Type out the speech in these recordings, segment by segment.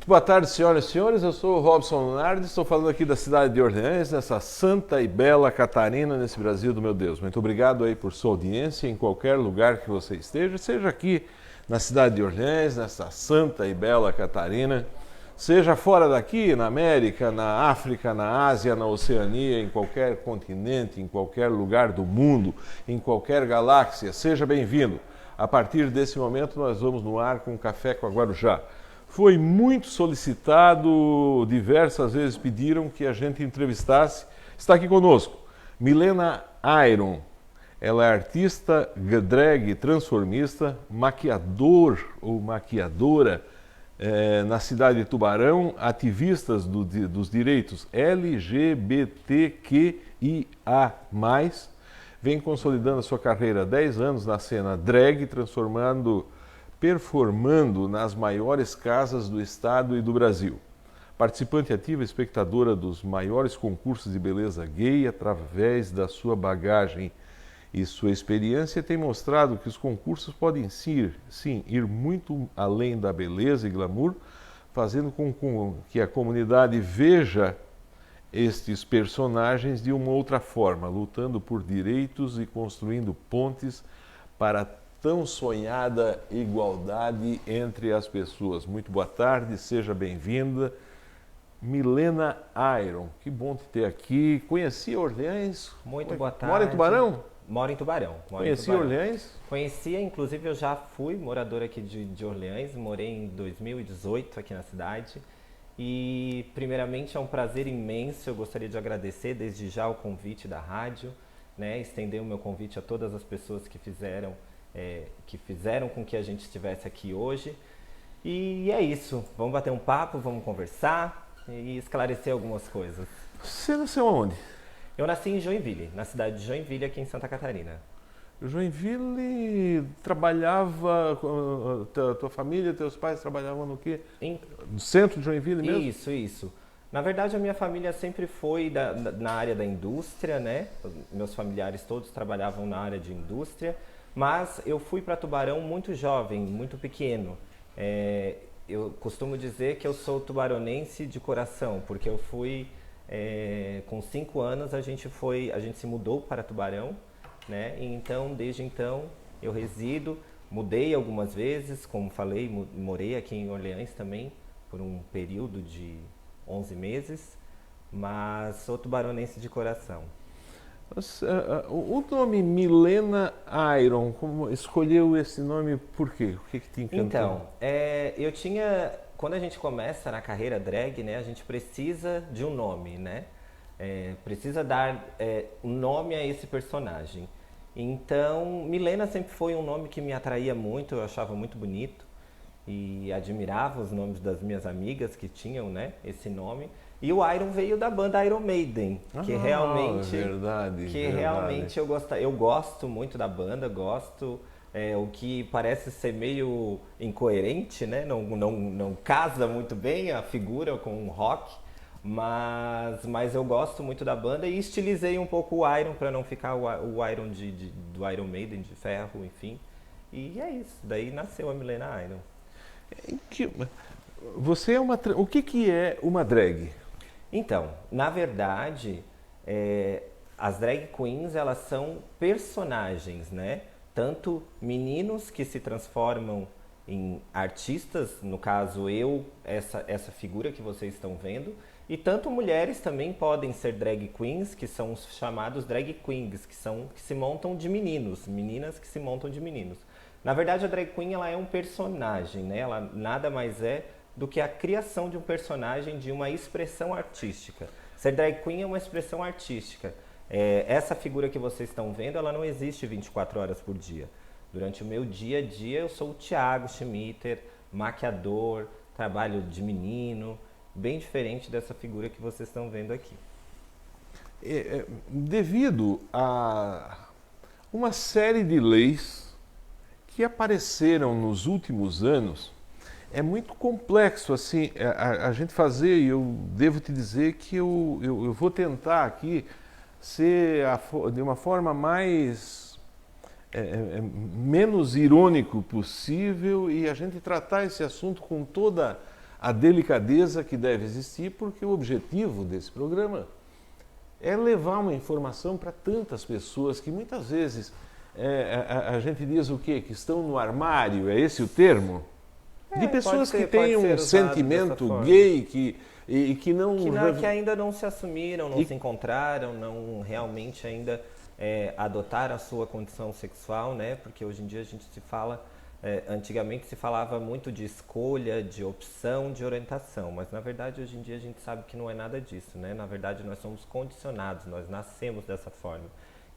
Muito boa tarde, senhoras e senhores. Eu sou o Robson Lunardi, estou falando aqui da cidade de Orleans, nessa santa e bela Catarina, nesse Brasil do meu Deus. Muito obrigado aí por sua audiência em qualquer lugar que você esteja, seja aqui na cidade de Orleans, nessa santa e bela Catarina, seja fora daqui, na América, na África, na Ásia, na Oceania, em qualquer continente, em qualquer lugar do mundo, em qualquer galáxia, seja bem-vindo. A partir desse momento nós vamos no ar com Café com a Guarujá. Foi muito solicitado, diversas vezes pediram que a gente entrevistasse. Está aqui conosco Milena Iron. Ela é artista, drag, transformista, maquiador ou maquiadora na cidade de Tubarão, ativistas dos direitos LGBTQIA+. Vem consolidando a sua carreira há 10 anos na cena drag, performando nas maiores casas do estado e do Brasil. Participante ativa e espectadora dos maiores concursos de beleza gay, através da sua bagagem e sua experiência, tem mostrado que os concursos podem sim ir muito além da beleza e glamour, fazendo com que a comunidade veja estes personagens de uma outra forma, lutando por direitos e construindo pontes para tão sonhada igualdade entre as pessoas. Muito boa tarde, seja bem-vinda, Milena Iron. Que bom te ter aqui. Conheci Orleans? Muito boa tarde. Mora em Tubarão? Moro em Tubarão. Conheci Orleans? Conhecia, inclusive eu já fui morador aqui de Orleans, morei em 2018 aqui na cidade. E primeiramente é um prazer imenso, eu gostaria de agradecer desde já o convite da rádio, né? Estender o meu convite a todas as pessoas que fizeram com que a gente estivesse aqui hoje. E é isso, vamos bater um papo, vamos conversar e esclarecer algumas coisas. Você nasceu aonde? Eu nasci em Joinville, na cidade de Joinville, aqui em Santa Catarina. Joinville trabalhava, tua família, teus pais trabalhavam no quê? No centro de Joinville mesmo? Isso. Na verdade, a minha família sempre foi na área da indústria, né? Meus familiares todos trabalhavam na área de indústria. Mas eu fui para Tubarão muito jovem, muito pequeno. Eu costumo dizer que eu sou tubaronense de coração, porque eu fui, com 5 anos, a gente se mudou para Tubarão, né? E então, desde então, eu resido, mudei algumas vezes, como falei, morei aqui em Orleans também, por um período de 11 meses, mas sou tubaronense de coração. O nome Milena Iron, como escolheu esse nome por quê? O que te encantou? Então, quando a gente começa na carreira drag, né, a gente precisa de um nome, né? Precisa dar um nome a esse personagem. Então, Milena sempre foi um nome que me atraía muito, eu achava muito bonito e admirava os nomes das minhas amigas que tinham, né, esse nome. E o Iron veio da banda Iron Maiden, que realmente eu gosto muito da banda, o que parece ser meio incoerente, né? Não casa muito bem a figura com o rock, mas eu gosto muito da banda e estilizei um pouco o Iron para não ficar o Iron do Iron Maiden de ferro, enfim. E é isso, daí nasceu a Milena Iron. O que é uma drag? Então, na verdade, as drag queens, elas são personagens, né? Tanto meninos que se transformam em artistas, no caso essa figura que vocês estão vendo, e tanto mulheres também podem ser drag queens, que são os chamados drag queens, que se montam de meninos, meninas que se montam de meninos. Na verdade, a drag queen, ela é um personagem, né? Ela nada mais é do que a criação de um personagem, de uma expressão artística. Ser drag queen é uma expressão artística. Essa figura que vocês estão vendo, ela não existe 24 horas por dia. Durante o meu dia a dia, eu sou o Thiago Schmitter, maquiador, trabalho de menino, bem diferente dessa figura que vocês estão vendo aqui. Devido a uma série de leis que apareceram nos últimos anos, é muito complexo assim a gente fazer, e eu devo te dizer que eu vou tentar aqui ser de uma forma menos irônico possível e a gente tratar esse assunto com toda a delicadeza que deve existir, porque o objetivo desse programa é levar uma informação para tantas pessoas que muitas vezes a gente diz o quê? Que estão no armário, é esse o termo? De pessoas que têm um sentimento gay que não... Que ainda não se assumiram, não se encontraram, não realmente ainda adotaram a sua condição sexual, né? Porque hoje em dia a gente se fala... antigamente se falava muito de escolha, de opção, de orientação, mas na verdade hoje em dia a gente sabe que não é nada disso, né? Na verdade nós somos condicionados, nós nascemos dessa forma.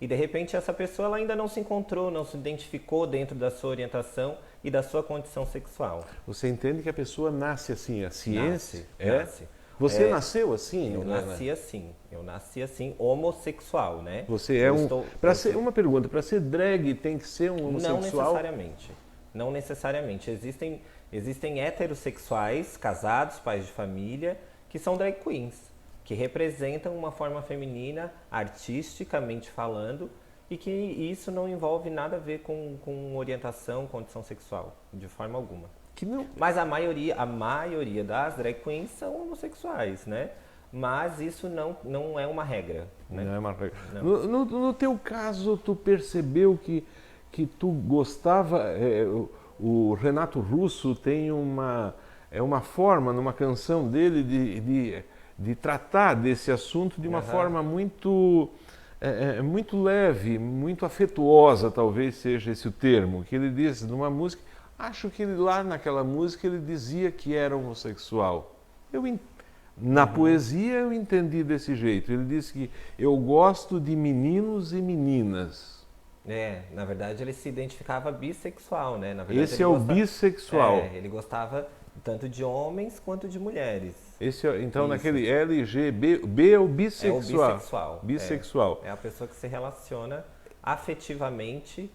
E de repente essa pessoa ela ainda não se encontrou, não se identificou dentro da sua orientação e da sua condição sexual. Você entende que a pessoa nasce assim, a ciência? Nasce. Você nasceu assim? Eu nasci assim, homossexual, né? Você uma pergunta, para ser drag tem que ser um homossexual? Não necessariamente. Existem heterossexuais, casados, pais de família, que são drag queens, que representam uma forma feminina, artisticamente falando, e que isso não envolve nada a ver com orientação, condição sexual, de forma alguma. Mas a maioria das drag queens são homossexuais, né? Mas isso não é uma regra. Né? Não é uma regra. No teu caso, tu percebeu que tu gostava... o Renato Russo tem uma forma, numa canção dele, de tratar desse assunto de uma forma muito leve, muito afetuosa, talvez seja esse o termo, que ele diz numa música, acho que lá naquela música ele dizia que era homossexual. Na poesia eu entendi desse jeito, ele disse que eu gosto de meninos e meninas. Na verdade ele se identificava bissexual, né? Na verdade, esse é o bissexual. Ele gostava tanto de homens quanto de mulheres. Então, isso. Naquele B é o bissexual. É o bissexual. Bissexual. É a pessoa que se relaciona afetivamente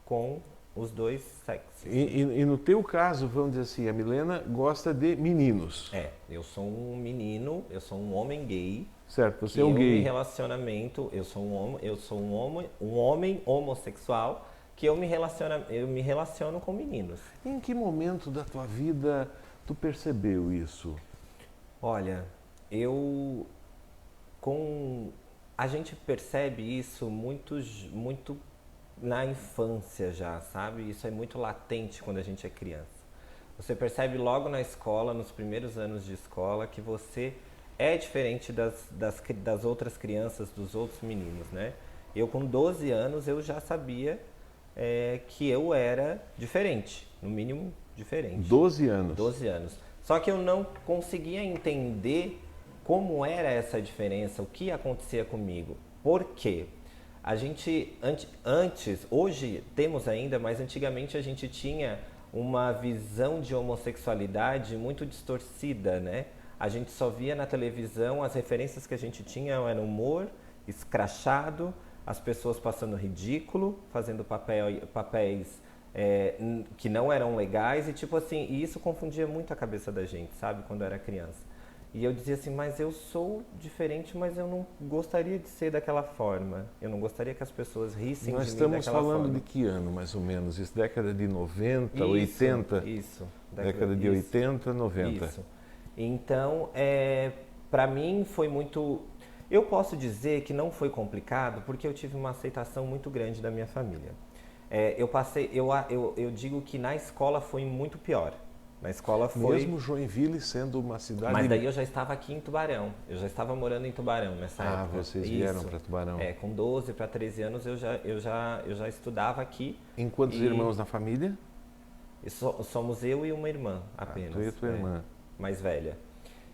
com os dois sexos. E no teu caso, vamos dizer assim, a Milena gosta de meninos. Eu sou um menino, eu sou um homem gay. Certo, você é um gay. Eu sou um homem homossexual que eu me relaciono com meninos. Em que momento da tua vida tu percebeu isso? Olha, a gente percebe isso muito na infância já, sabe? Isso é muito latente quando a gente é criança. Você percebe logo na escola, nos primeiros anos de escola, que você é diferente das outras crianças, dos outros meninos, né? Eu com 12 anos eu já sabia que eu era diferente, no mínimo diferente. 12 anos? 12 anos. Só que eu não conseguia entender como era essa diferença, o que acontecia comigo. Por quê? A gente, hoje temos ainda, mas antigamente a gente tinha uma visão de homossexualidade muito distorcida, né? A gente só via na televisão, as referências que a gente tinha eram humor, escrachado, as pessoas passando ridículo, fazendo papéis que não eram legais e tipo assim, e isso confundia muito a cabeça da gente, sabe, quando eu era criança. E eu dizia assim, mas eu sou diferente, mas eu não gostaria de ser daquela forma. Eu não gostaria que as pessoas rissem de mim daquela forma. Nós estamos falando de que ano, mais ou menos? Isso, década de 90, 80? Isso. Década de 80, 90. Isso. Então, para mim foi muito... Eu posso dizer que não foi complicado porque eu tive uma aceitação muito grande da minha família. Eu digo que na escola foi muito pior. Na escola foi... Mesmo Joinville sendo uma cidade... Mas daí eu já estava aqui em Tubarão. Eu já estava morando em Tubarão nessa época. Ah, vocês vieram para Tubarão. Com 12 para 13 anos eu já estudava aqui. Em quantos irmãos na família? Somos eu e uma irmã apenas. Tu e a tua irmã. Mais velha.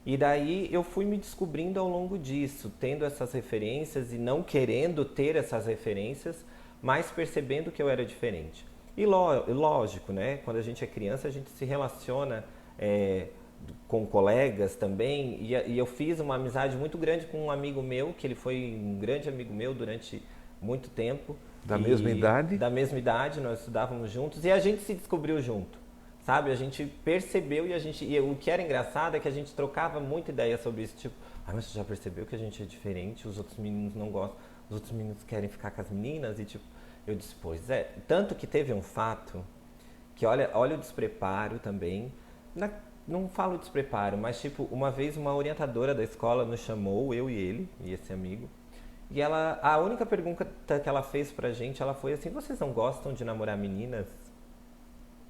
E daí eu fui me descobrindo ao longo disso, tendo essas referências e não querendo ter essas referências, mas percebendo que eu era diferente. E lógico, né? Quando a gente é criança, a gente se relaciona com colegas também. E eu fiz uma amizade muito grande com um amigo meu, que ele foi um grande amigo meu durante muito tempo. Da mesma idade? Da mesma idade, nós estudávamos juntos e a gente se descobriu junto. Sabe, a gente percebeu e o que era engraçado é que a gente trocava muita ideia sobre isso, tipo, mas você já percebeu que a gente é diferente, os outros meninos não gostam, os outros meninos querem ficar com as meninas e tipo, eu disse, pois é, tanto que teve um fato que olha o despreparo também, não falo despreparo, mas tipo, uma vez uma orientadora da escola nos chamou, eu e ele, e esse amigo, e a única pergunta que ela fez pra gente, ela foi assim, vocês não gostam de namorar meninas?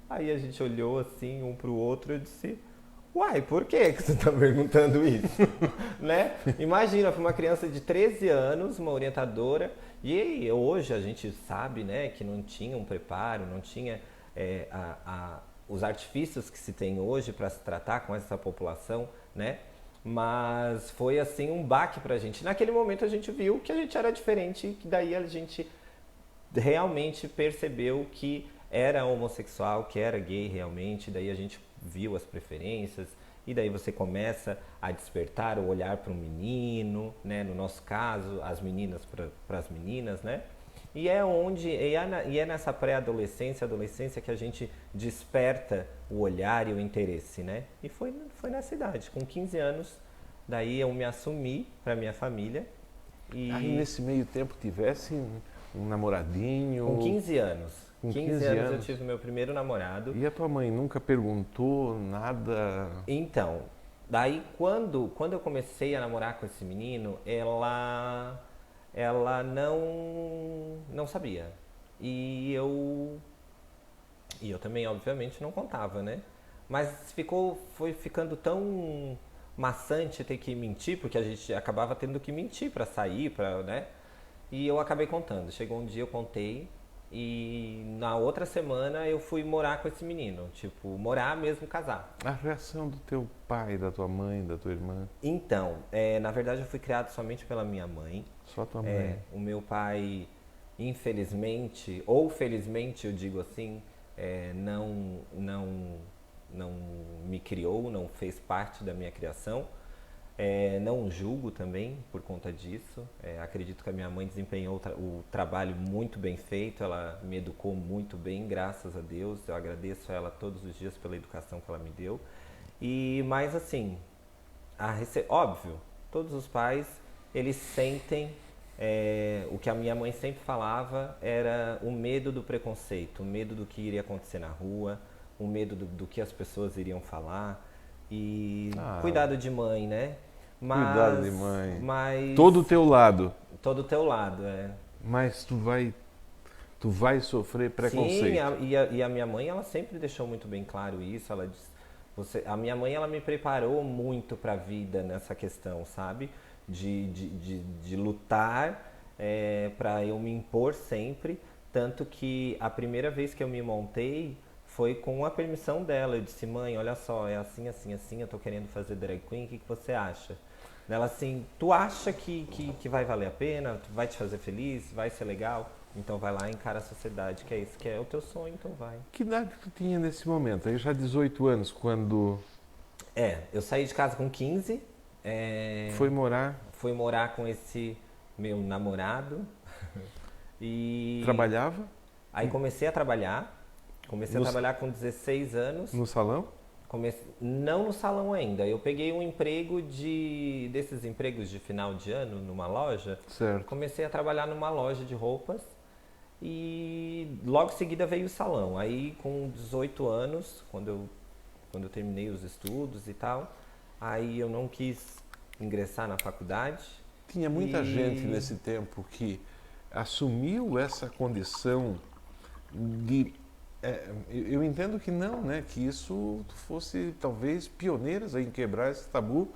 Aí a gente olhou assim, um pro outro e eu disse, uai, por que você tá perguntando isso? Né? Imagina, para uma criança de 13 anos, uma orientadora, e hoje a gente sabe, né, que não tinha um preparo, não tinha os artifícios que se tem hoje para se tratar com essa população, né? Mas foi assim um baque pra gente. Naquele momento a gente viu que a gente era diferente e que daí a gente realmente percebeu que era homossexual, que era gay realmente, daí a gente viu as preferências e daí você começa a despertar o olhar para um menino, né? No nosso caso, as meninas para as meninas, né? E é nessa pré-adolescência, adolescência que a gente desperta o olhar e o interesse, né? E foi nessa idade, com 15 anos, daí eu me assumi para minha família. E Aí nesse meio tempo tivesse um namoradinho? com 15 anos. Com 15 anos eu tive meu primeiro namorado. E a tua mãe nunca perguntou nada? Então, daí quando eu comecei a namorar com esse menino, ela não sabia. E eu também, obviamente, não contava, né? Mas foi ficando tão maçante ter que mentir, porque a gente acabava tendo que mentir pra sair, né? E eu acabei contando. Chegou um dia eu contei e na outra semana eu fui morar com esse menino. Tipo, morar mesmo, casar. A reação do teu pai, da tua mãe, da tua irmã? Então, na verdade eu fui criado somente pela minha mãe. Só tua mãe? O meu pai, infelizmente, ou felizmente eu digo assim, não me criou, não fez parte da minha criação. Não julgo também por conta disso. Acredito que a minha mãe desempenhou o trabalho muito bem feito, ela me educou muito bem, graças a Deus. Eu agradeço a ela todos os dias pela educação que ela me deu. Mas assim, óbvio, todos os pais, eles sentem o que a minha mãe sempre falava, era o medo do preconceito, o medo do que iria acontecer na rua, o medo do que as pessoas iriam falar. E cuidado de mãe, né? Cuidado de mãe. Mas todo o teu lado. Todo o teu lado, Mas tu vai sofrer preconceito. Sim, e a minha mãe, ela sempre deixou muito bem claro isso. Ela disse, a minha mãe, ela me preparou muito para a vida nessa questão, sabe? De lutar para eu me impor sempre. Tanto que a primeira vez que eu me montei foi com a permissão dela. Eu disse, mãe, olha só, é assim, assim, assim, eu tô querendo fazer drag queen, o que você acha? Ela assim, tu acha que vai valer a pena? Vai te fazer feliz? Vai ser legal? Então vai lá e encara a sociedade, que é isso que é o teu sonho, então vai. Que idade tu tinha nesse momento? Aí já 18 anos, quando... Eu saí de casa com 15. Foi morar? Fui morar com esse meu namorado. E... Trabalhava? Aí comecei a trabalhar. Comecei a trabalhar com 16 anos. No salão? Não no salão ainda. Eu peguei um emprego desses empregos de final de ano numa loja. Certo. Comecei a trabalhar numa loja de roupas e logo em seguida veio o salão. Aí com 18 anos, quando eu terminei os estudos e tal, aí eu não quis ingressar na faculdade. Tinha muita gente nesse tempo que assumiu essa condição de... eu entendo que não, né? Que isso fosse talvez pioneiras em quebrar esse tabu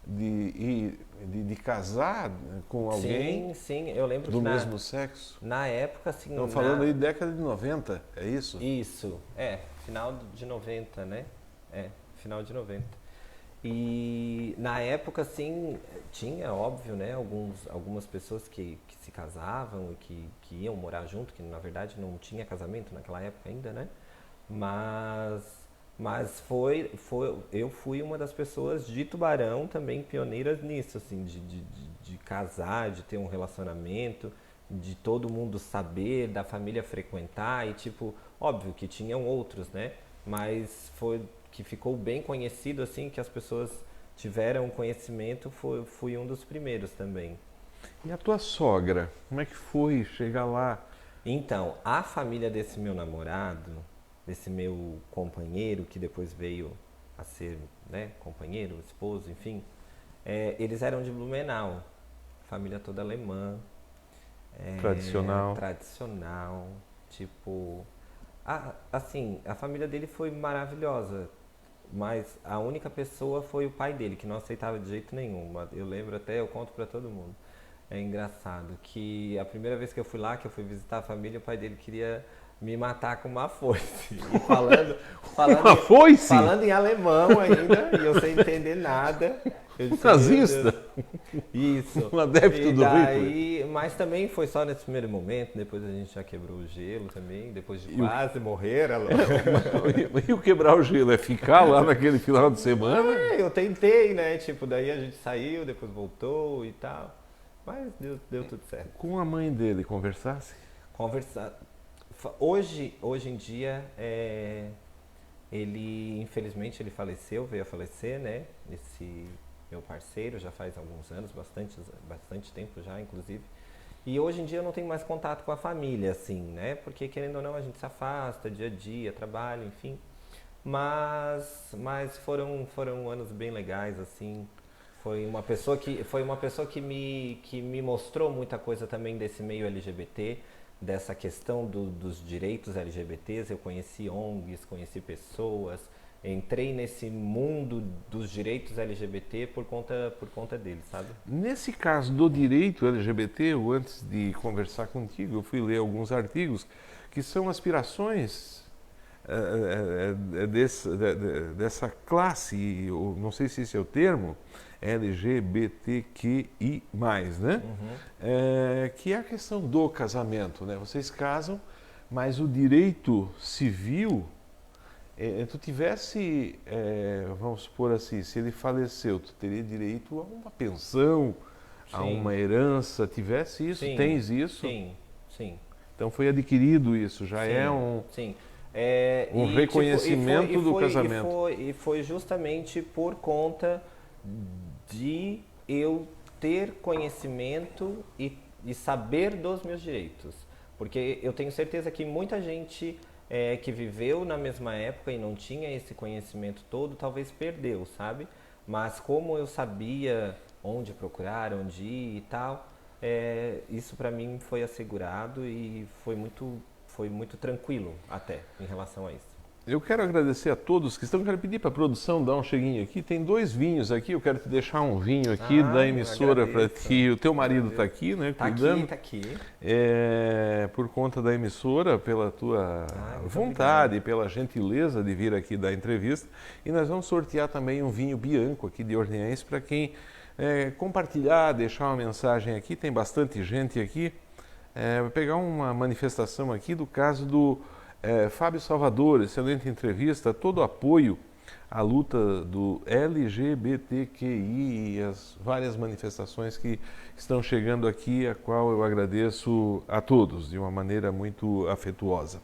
de casar com alguém sim, eu lembro do que mesmo sexo. Na época, assim... Estamos falando aí década de 90, é isso? Isso, final de 90, né? Final de 90. E na época, assim, tinha, óbvio, né, algumas pessoas que se casavam e que iam morar junto, que na verdade não tinha casamento naquela época ainda, né? Mas eu fui uma das pessoas de Tubarão também pioneiras nisso, assim, de casar, de ter um relacionamento, de todo mundo saber, da família frequentar e, tipo, óbvio que tinham outros, né? Mas que ficou bem conhecido, assim, que as pessoas tiveram conhecimento, fui um dos primeiros também. E a tua sogra, como é que foi chegar lá? Então, a família desse meu namorado, desse meu companheiro, que depois veio a a ser, né, companheiro, esposo, enfim, eles eram de Blumenau, família toda alemã, Tradicional. tradicional, tipo, assim, a família dele foi maravilhosa, mas a única pessoa foi o pai dele, que não aceitava de jeito nenhum. Eu lembro até, eu conto pra todo mundo. É engraçado que a primeira vez que eu fui lá, que eu fui visitar a família, o pai dele queria me matar com uma foice. E Uma foice? falando em alemão ainda, e eu sem entender nada. Eu disse, Nazista? Isso. Um adepto do Hitler. Mas também foi só nesse primeiro momento, depois a gente já quebrou o gelo também, depois de quase morrer. E o quebrar o gelo é ficar lá naquele final de semana? Eu tentei, né? Tipo, daí a gente saiu, depois voltou e tal. Mas deu tudo certo. Com a mãe dele conversasse? Conversar. Hoje em dia, ele, infelizmente, ele faleceu, veio a falecer, né? Esse meu parceiro, já faz alguns anos, bastante tempo já, inclusive. E hoje em dia eu não tenho mais contato com a família, assim, né? Porque, querendo ou não, a gente se afasta, dia a dia, trabalho, enfim. Mas foram anos bem legais, assim. Foi uma pessoa que me mostrou muita coisa também desse meio LGBT, dessa questão dos direitos LGBTs. Eu conheci ONGs, conheci pessoas, entrei nesse mundo dos direitos LGBT por conta dele, sabe? Nesse caso do direito LGBT, eu, antes de conversar contigo, eu fui ler alguns artigos que são aspirações dessa classe, ou não sei se esse é o termo, LGBTQI+, né? Que é a questão do casamento, né? Vocês casam, mas o direito civil, tu tivesse, vamos supor assim, se ele faleceu, tu teria direito a uma pensão, a uma herança, tivesse isso, Sim, tens isso? sim. Então foi adquirido isso, já é um... Sim. Um reconhecimento do casamento. E foi justamente por conta de eu ter conhecimento e saber dos meus direitos. Porque eu tenho certeza que muita gente que viveu na mesma época e não tinha esse conhecimento todo, talvez perdeu, sabe? Mas como eu sabia onde procurar, onde ir e tal, isso para mim foi assegurado e foi muito tranquilo até em relação a isso. Eu quero agradecer a todos que estão. Quero pedir para a produção dar um cheguinho aqui. Tem 2 vinhos aqui. Eu quero te deixar um vinho aqui da emissora para ti. O teu marido está aqui, né? Cuidando. Tá aqui. Por conta da emissora, pela tua vontade, pela gentileza de vir aqui dar entrevista. E nós vamos sortear também um vinho Bianco aqui de Orleans para quem compartilhar, deixar uma mensagem aqui. Tem bastante gente aqui. Vou pegar uma manifestação aqui do caso do Fábio Salvador, excelente entrevista, todo apoio à luta do LGBTQI e as várias manifestações que estão chegando aqui, a qual eu agradeço a todos de uma maneira muito afetuosa.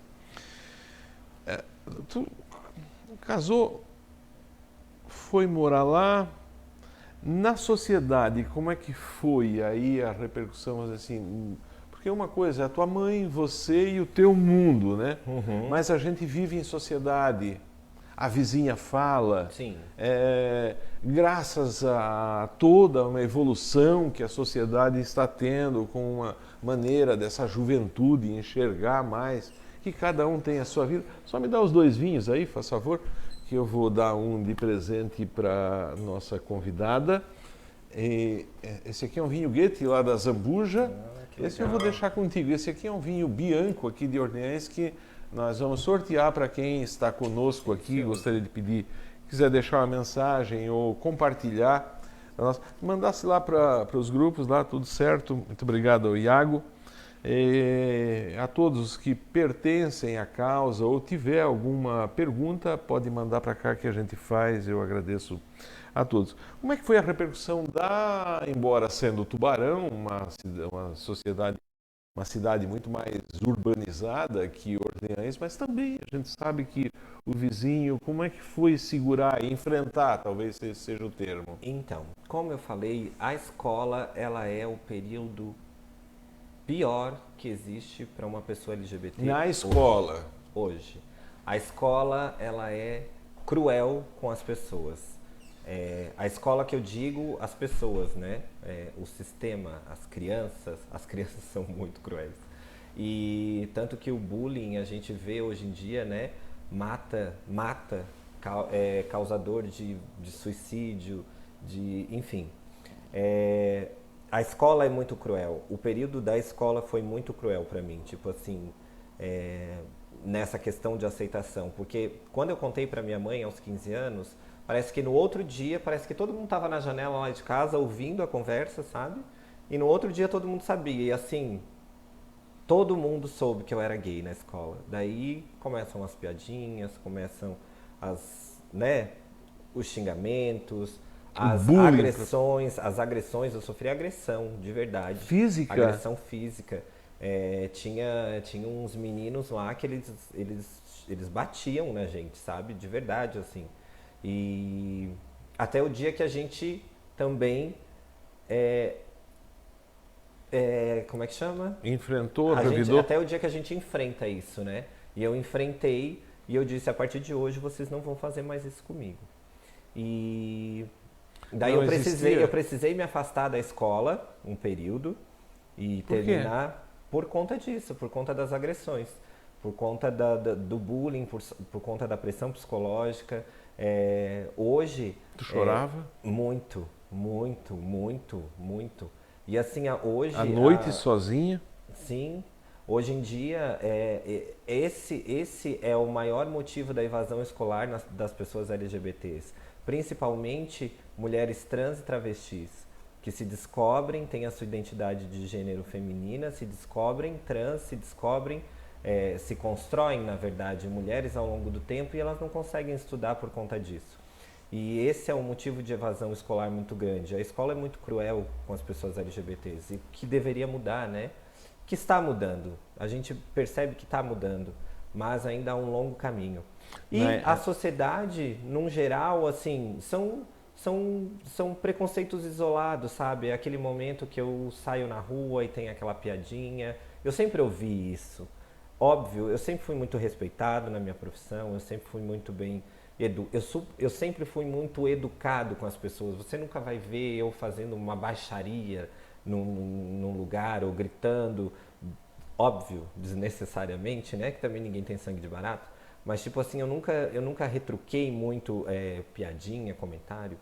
Tu casou, foi morar lá, na sociedade, como é que foi aí a repercussão, assim... Porque uma coisa é a tua mãe, você e o teu mundo, né? Mas a gente vive em sociedade, a vizinha fala. Sim. Graças a toda uma evolução que a sociedade está tendo com uma maneira dessa juventude enxergar mais, que cada um tem a sua vida. Só me dá os 2 vinhos aí, faz favor, que eu vou dar um de presente para nossa convidada. Esse aqui é um vinho Goethe lá da Zambuja. Esse eu vou deixar contigo. Esse aqui é um vinho Bianco aqui de Orleans que nós vamos sortear para quem está conosco aqui. Gostaria de pedir, quiser deixar uma mensagem ou compartilhar, mandasse lá para os grupos, lá tudo certo. Muito obrigado ao Iago. A todos os que pertencem à causa ou tiver alguma pergunta, pode mandar para cá que a gente faz. Eu agradeço a todos. Como é que foi a repercussão embora sendo Tubarão, uma sociedade, uma cidade muito mais urbanizada que Orleans, mas também a gente sabe que o vizinho, como é que foi segurar e enfrentar, talvez esse seja o termo? Então, como eu falei, a escola ela é o período pior que existe para uma pessoa LGBT. Na escola? Hoje. A escola ela é cruel com as pessoas. A escola que eu digo, as pessoas, né? O sistema, as crianças são muito cruéis. E tanto que o bullying a gente vê hoje em dia, né? Mata, causador de suicídio, enfim. A escola é muito cruel. O período da escola foi muito cruel para mim, tipo assim, nessa questão de aceitação. Porque quando eu contei para minha mãe aos 15 anos, parece que no outro dia, parece que todo mundo estava na janela lá de casa ouvindo a conversa, sabe? E no outro dia todo mundo sabia. E assim, todo mundo soube que eu era gay na escola. Daí começam as piadinhas, começam né, os xingamentos, as agressões. Eu sofri agressão, de verdade. Física? Agressão física. Tinha uns meninos lá que eles batiam na gente, sabe? De verdade, assim. E até o dia que a gente também como é que chama? Enfrentou, revidou? Até o dia que a gente enfrenta isso, né? E eu enfrentei e eu disse, a partir de hoje vocês não vão fazer mais isso comigo. E daí eu precisei me afastar da escola um período e terminar por conta disso, por conta das agressões, por conta do bullying, por conta da pressão psicológica. Hoje... Tu chorava? Muito, muito, muito, muito. E assim, hoje... À noite, sozinha? Sim. Hoje em dia, esse é o maior motivo da evasão escolar das pessoas LGBTs. Principalmente mulheres trans e travestis, que se descobrem, têm a sua identidade de gênero feminina, se descobrem trans, se constroem, na verdade, mulheres ao longo do tempo e elas não conseguem estudar por conta disso. E esse é um motivo de evasão escolar muito grande. A escola é muito cruel com as pessoas LGBTs, e que deveria mudar, né? Que está mudando. A gente percebe que está mudando, mas ainda há um longo caminho. E a sociedade, num geral, assim, são preconceitos isolados, sabe? É aquele momento que eu saio na rua e tem aquela piadinha. Eu sempre ouvi isso. Óbvio, eu sempre fui muito respeitado na minha profissão, eu sempre fui muito bem... Eu sempre fui muito educado com as pessoas. Você nunca vai ver eu fazendo uma baixaria num lugar ou gritando, óbvio, desnecessariamente, né? Que também ninguém tem sangue de barata. Mas, tipo assim, eu nunca retruquei muito piadinha, comentário.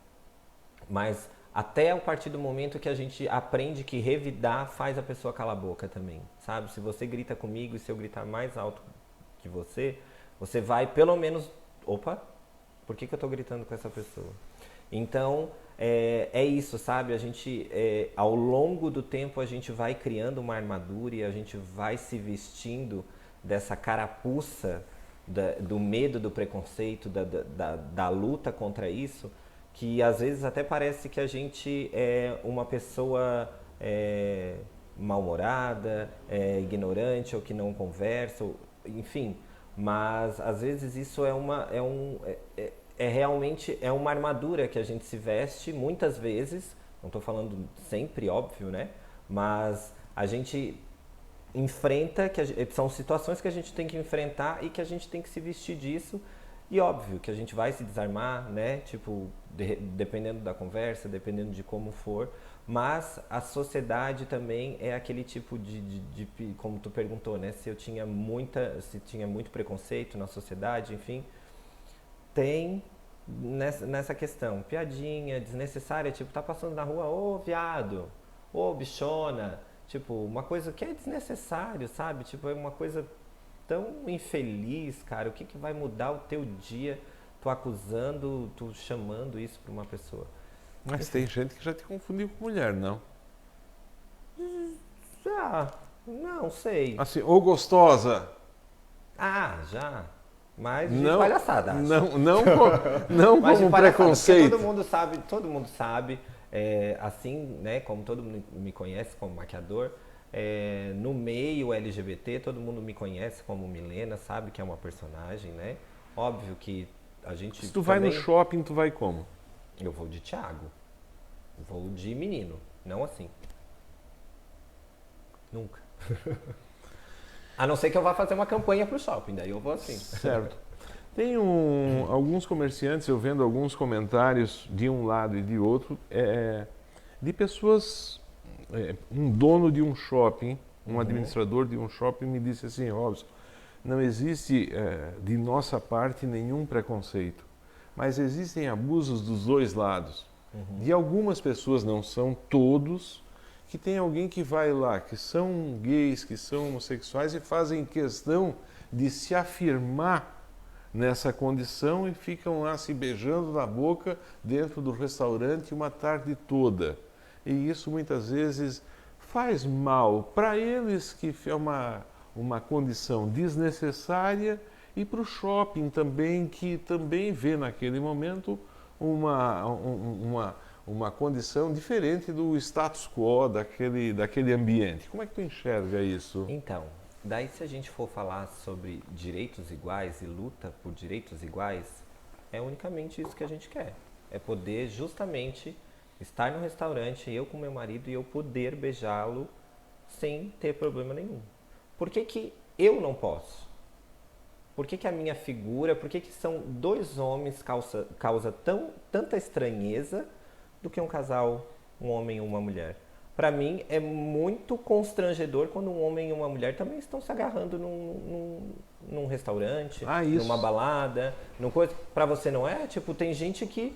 Mas até a partir do momento que a gente aprende que revidar faz a pessoa calar a boca também, sabe? Se você grita comigo e se eu gritar mais alto que você vai pelo menos... Opa! Por que eu tô gritando com essa pessoa? Então, é isso, sabe? A gente, ao longo do tempo, a gente vai criando uma armadura e a gente vai se vestindo dessa carapuça do medo, do preconceito, da luta contra isso, que às vezes até parece que a gente é uma pessoa mal-humorada, ignorante ou que não conversa, enfim... Mas, às vezes, isso realmente uma armadura que a gente se veste, muitas vezes, não estou falando sempre, óbvio, né? Mas a gente enfrenta, são situações que a gente tem que enfrentar e que a gente tem que se vestir disso. E óbvio que a gente vai se desarmar, né? Tipo, dependendo da conversa, dependendo de como for. Mas a sociedade também é aquele tipo de como tu perguntou, né? Se tinha muito preconceito na sociedade, enfim. Tem nessa questão, piadinha desnecessária, tipo, tá passando na rua, ô viado, ô bichona. Tipo, uma coisa que é desnecessário, sabe? Tipo, é uma coisa tão infeliz, cara. O que vai mudar o teu dia, tu acusando, tu chamando isso pra uma pessoa? Mas tem gente que já te confundiu com mulher, não? Não sei. Assim, ô gostosa. Já. Mas de não, palhaçada, acho. Não mas como de palhaçada, preconceito. todo mundo sabe, assim, né, como todo mundo me conhece como maquiador, no meio LGBT, todo mundo me conhece como Milena, sabe que é uma personagem, né? Óbvio que a gente... Se tu vai no shopping, tu vai como? Eu vou de Thiago. Vou de menino, não assim. Nunca. A não ser que eu vá fazer uma campanha pro shopping, daí eu vou assim. Certo. Tem alguns comerciantes, eu vendo alguns comentários de um lado e de outro, de pessoas, um dono de um shopping, um administrador de um shopping me disse assim, Robson, não existe de nossa parte nenhum preconceito, mas existem abusos dos dois lados. De algumas pessoas, não são todos, que tem alguém que vai lá, que são gays, que são homossexuais e fazem questão de se afirmar nessa condição e ficam lá se beijando na boca dentro do restaurante uma tarde toda. E isso muitas vezes faz mal para eles, que é uma condição desnecessária, e para o shopping também, que também vê naquele momento uma condição diferente do status quo daquele ambiente. Como é que tu enxerga isso? Então, daí se a gente for falar sobre direitos iguais e luta por direitos iguais, é unicamente isso que a gente quer. É poder justamente estar no restaurante, eu com meu marido, e eu poder beijá-lo sem ter problema nenhum. Por que que eu não posso? Por que que a minha figura, por que que são dois homens causa tanta estranheza do que um casal, um homem e uma mulher? Para mim é muito constrangedor quando um homem e uma mulher também estão se agarrando num restaurante, numa balada, numa coisa. Para você não é? Tipo, tem gente que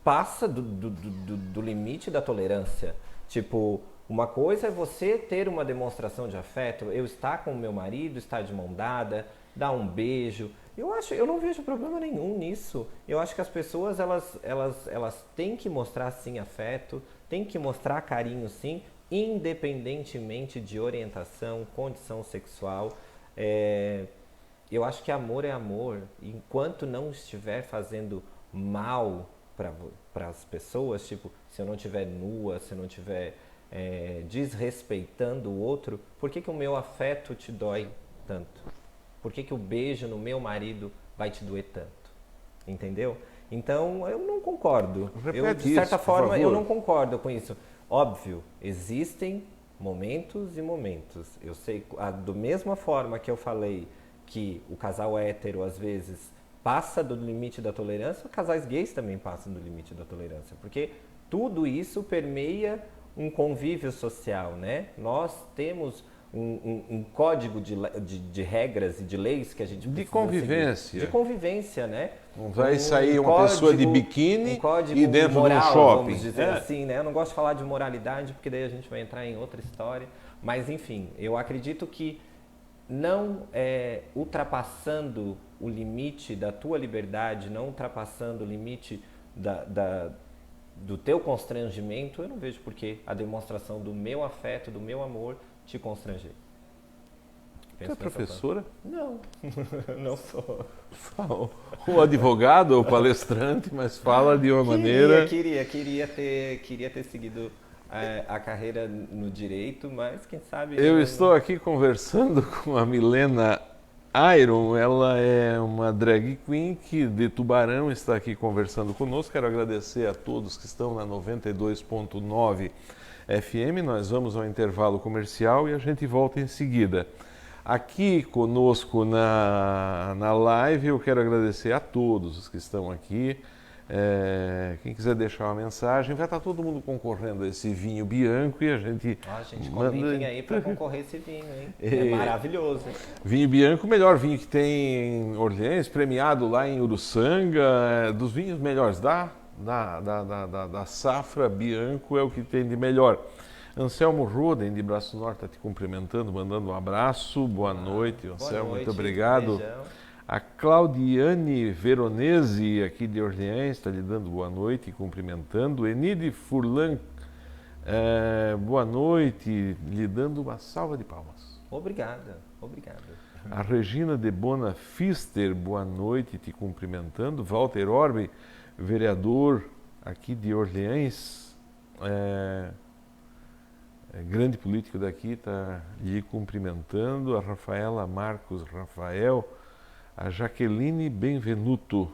passa do limite da tolerância. Tipo, uma coisa é você ter uma demonstração de afeto, eu estar com o meu marido, estar de mão dada, dar um beijo. Eu não vejo problema nenhum nisso. Eu acho que as pessoas elas têm que mostrar sim afeto, têm que mostrar carinho sim, independentemente de orientação, condição sexual. Eu acho que amor é amor. Enquanto não estiver fazendo mal para as pessoas, tipo, se eu não estiver nua, se eu não estiver desrespeitando o outro, por que que o meu afeto te dói tanto? Por que que o beijo no meu marido vai te doer tanto? Entendeu? Então, eu não concordo. De certa forma, eu não concordo com isso. Óbvio, existem momentos e momentos. Eu sei, da mesma forma que eu falei que o casal hétero, às vezes, passa do limite da tolerância, casais gays também passam do limite da tolerância. Porque tudo isso permeia um convívio social, né? Nós temos um código de regras e de leis que a gente precisa de convivência. Seguir. De convivência, né? Não vai sair uma pessoa de biquíni e dentro moral, de um shopping. Vamos dizer assim, né? Eu não gosto de falar de moralidade, porque daí a gente vai entrar em outra história. Mas, enfim, eu acredito que não ultrapassando o limite da tua liberdade, não ultrapassando o limite do teu constrangimento, eu não vejo por que a demonstração do meu afeto, do meu amor, te constranger. Você é professora? Não, não sou. O advogado ou palestrante, mas fala de uma maneira... Queria ter seguido a carreira no direito, mas quem sabe... Eu estou aqui conversando com a Milena Iron, ela é uma drag queen que de Tubarão está aqui conversando conosco. Quero agradecer a todos que estão na 92.9 FM. Nós vamos ao intervalo comercial e a gente volta em seguida. Aqui conosco na live, eu quero agradecer a todos os que estão aqui. Quem quiser deixar uma mensagem, vai estar todo mundo concorrendo a esse vinho Bianco e a gente... gente, convidem aí para concorrer esse vinho, hein? É maravilhoso. Vinho Bianco, o melhor vinho que tem em Orleans, premiado lá em Uruçanga, dos vinhos melhores da safra Bianco, é o que tem de melhor. Anselmo Roden, de Braço Norte, está te cumprimentando, mandando um abraço. Boa noite, Anselmo, muito obrigado. Beijão. A Claudiane Veronese, aqui de Orleans, está lhe dando boa noite e cumprimentando. Enide Furlan, boa noite, lhe dando uma salva de palmas. Obrigado. A Regina de Bona Fister, boa noite, te cumprimentando. Walter Orbe, vereador aqui de Orleans, grande político daqui, está lhe cumprimentando. A Rafaela Marcos Rafael, a Jaqueline Benvenuto.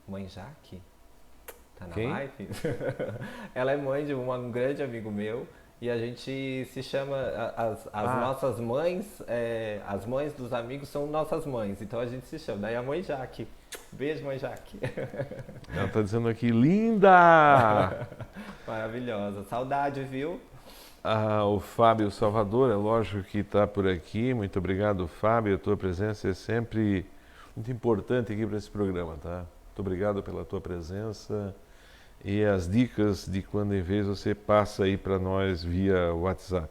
Mãe Jaque? Tá na Quem? live? Ela é mãe de um grande amigo meu E a gente se chama, as nossas mães, as mães dos amigos são nossas mães, então a gente se chama. Daí a mãe Jaque. Beijo, mãe Jaque. Ela está dizendo aqui, linda! Maravilhosa. Saudade, viu? O Fábio Salvador, é lógico que está por aqui. Muito obrigado, Fábio. A tua presença é sempre muito importante aqui para esse programa, tá? Muito obrigado pela tua presença e as dicas de quando em vez você passa aí para nós via WhatsApp.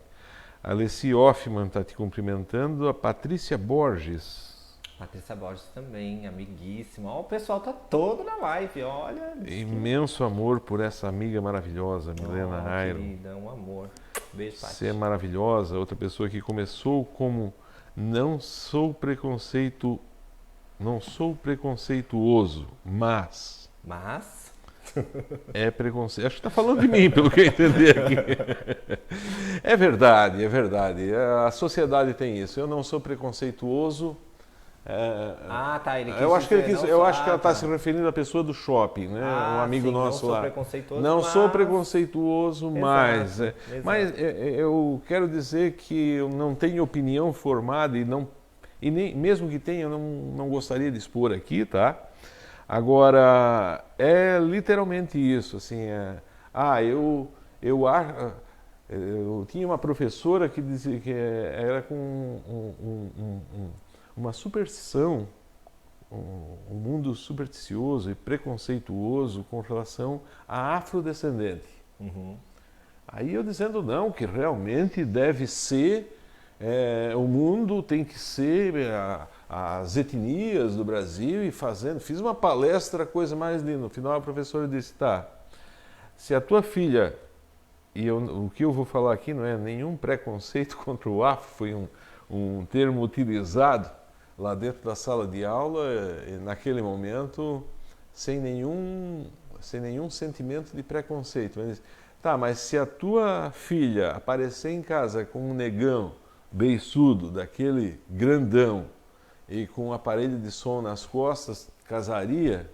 A Alessi Hoffman está te cumprimentando. A Patrícia Borges. Patrícia Borges também, amiguíssima. Ó, o pessoal tá todo na live, olha. Imenso amor por essa amiga maravilhosa, Milena Airo. Querida, um amor. Beijo, Patrícia. Você é maravilhosa. Outra pessoa que começou como não sou preconceituoso, mas é preconceito. Acho que está falando de mim, pelo que eu entendi aqui. É verdade, é verdade. A sociedade tem isso. Eu não sou preconceituoso. Tá. Ele quis eu acho que, dizer, eu acho que ela está se referindo à pessoa do shopping, né? Um amigo sim, nosso lá. Não sou preconceituoso, mas Exato. eu quero dizer que eu não tenho opinião formada e nem mesmo que tenha, eu não gostaria de expor aqui, tá? Agora é literalmente isso, assim. Eu tinha uma professora que dizia que era com uma superstição, um mundo supersticioso e preconceituoso com relação a afrodescendente. Uhum. Aí eu dizendo não, que realmente deve ser, o mundo tem que ser as etnias do Brasil e fiz uma palestra, coisa mais linda. No final a professora disse, tá, se a tua filha, o que eu vou falar aqui não é nenhum preconceito contra o afro, foi um termo utilizado lá dentro da sala de aula, naquele momento, sem nenhum sentimento de preconceito. Mas, tá, mas se a tua filha aparecer em casa com um negão beiçudo, daquele grandão, e com um aparelho de som nas costas, casaria?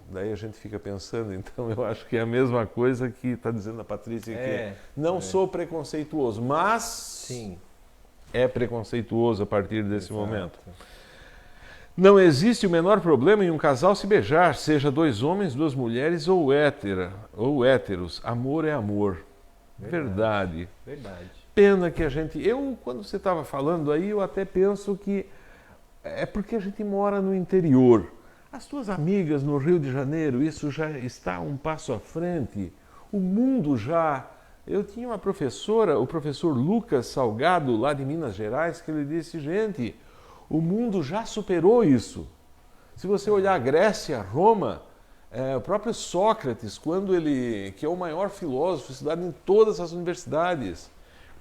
Daí a gente fica pensando, então eu acho que é a mesma coisa que está dizendo a Patrícia aqui. Não sou preconceituoso, mas... Sim. É preconceituoso a partir desse Exato. momento. Não existe o menor problema em um casal se beijar, seja dois homens, duas mulheres ou héteros. Amor é amor. Verdade. Pena que quando você estava falando aí, eu até penso que é porque a gente mora no interior. As tuas amigas no Rio de Janeiro, isso já está um passo à frente. O mundo já... Eu tinha uma professora, o professor Lucas Salgado, lá de Minas Gerais, que ele disse, gente, o mundo já superou isso. Se você olhar a Grécia, Roma, o próprio Sócrates, que é o maior filósofo estudado em todas as universidades,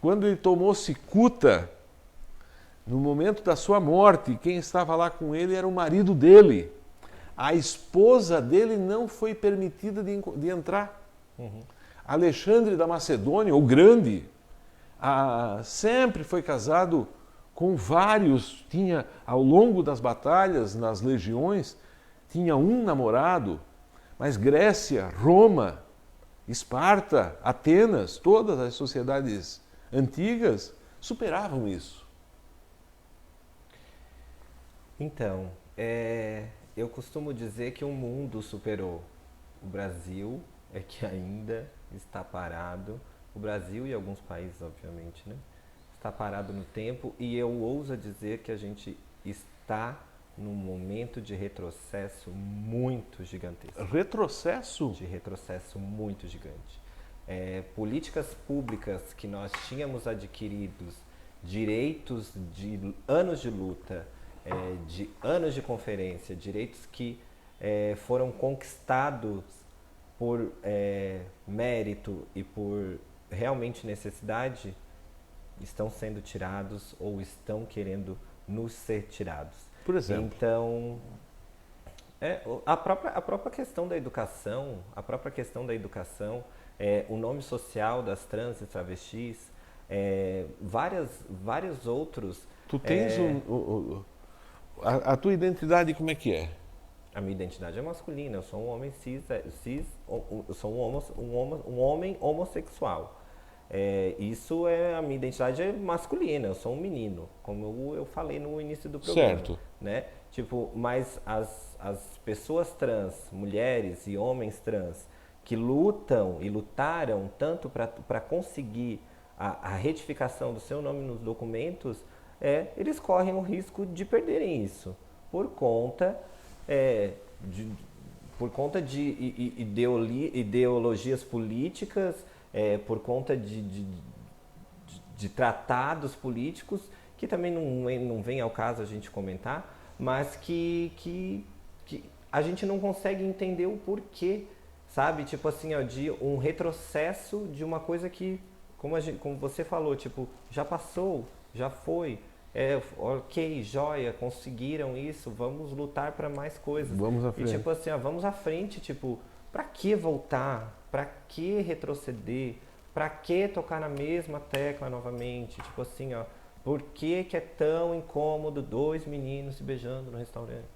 quando ele tomou cicuta, no momento da sua morte, quem estava lá com ele era o marido dele. A esposa dele não foi permitida de entrar. Uhum. Alexandre da Macedônia, o Grande, sempre foi casado com vários, ao longo das batalhas, nas legiões, tinha um namorado, mas Grécia, Roma, Esparta, Atenas, todas as sociedades antigas superavam isso. Então, eu costumo dizer que o mundo superou. O Brasil é que ainda está parado, o Brasil e alguns países, obviamente, né? Está parado no tempo e eu ouso dizer que a gente está num momento de retrocesso muito gigantesco. Retrocesso? De retrocesso muito gigante. Políticas públicas que nós tínhamos adquiridos, direitos de anos de luta, de anos de conferência, direitos que foram conquistados por mérito e por realmente necessidade, estão sendo tirados ou estão querendo nos ser tirados. Por exemplo? Então, a própria questão da educação, o nome social das trans e travestis, vários outros... Tu tens a tua identidade como é que é? A minha identidade é masculina, eu sou um homem cis, eu sou um homem homossexual. Isso é a minha identidade é masculina, eu sou um menino, como eu falei no início do programa. Certo. Né? Tipo, mas as pessoas trans, mulheres e homens trans, que lutam e lutaram tanto para conseguir a retificação do seu nome nos documentos, eles correm o risco de perderem isso por conta de ideologias políticas, por conta de tratados políticos, que também não vem ao caso a gente comentar, mas que a gente não consegue entender o porquê, sabe? Tipo assim, ó, de um retrocesso de uma coisa que, como você falou, tipo, já passou, já foi. Ok, joia, conseguiram isso, vamos lutar para mais coisas. Vamos à frente. E tipo assim, ó, vamos à frente, tipo, para que voltar? Para que retroceder? Para que tocar na mesma tecla novamente? Tipo assim, ó, por que é tão incômodo dois meninos se beijando no restaurante?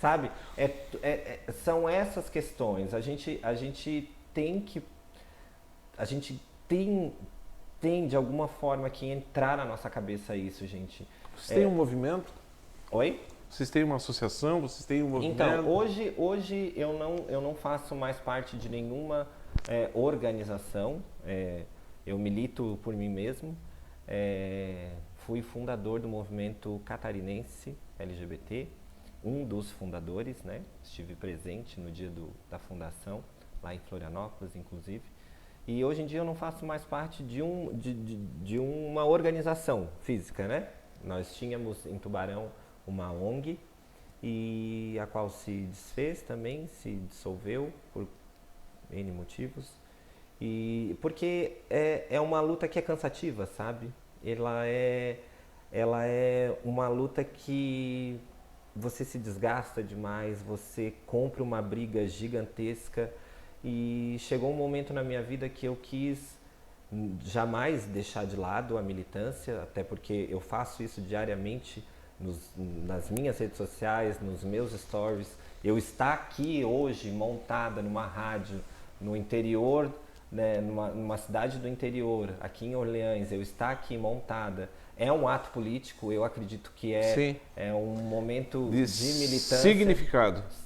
Sabe? São essas questões. A gente tem que. A gente tem de alguma forma que entrar na nossa cabeça isso, gente. Vocês têm um movimento? Oi? Vocês têm uma associação? Vocês têm um movimento? Então, hoje eu não faço mais parte de nenhuma organização. Eu milito por mim mesmo. Fui fundador do movimento catarinense LGBT, um dos fundadores, né? Estive presente no dia da fundação, lá em Florianópolis, inclusive. E hoje em dia eu não faço mais parte de uma organização física, né? Nós tínhamos em Tubarão uma ONG, e a qual se desfez também, se dissolveu por N motivos. E porque é uma luta que é cansativa, sabe? Ela é uma luta que você se desgasta demais, você compra uma briga gigantesca, e chegou um momento na minha vida que eu quis jamais deixar de lado a militância, até porque eu faço isso diariamente nas minhas redes sociais, nos meus stories. Eu estar aqui hoje montada numa rádio no interior, né, numa cidade do interior, aqui em Orleans, eu estar aqui montada, é um ato político. Eu acredito que é um momento de militância,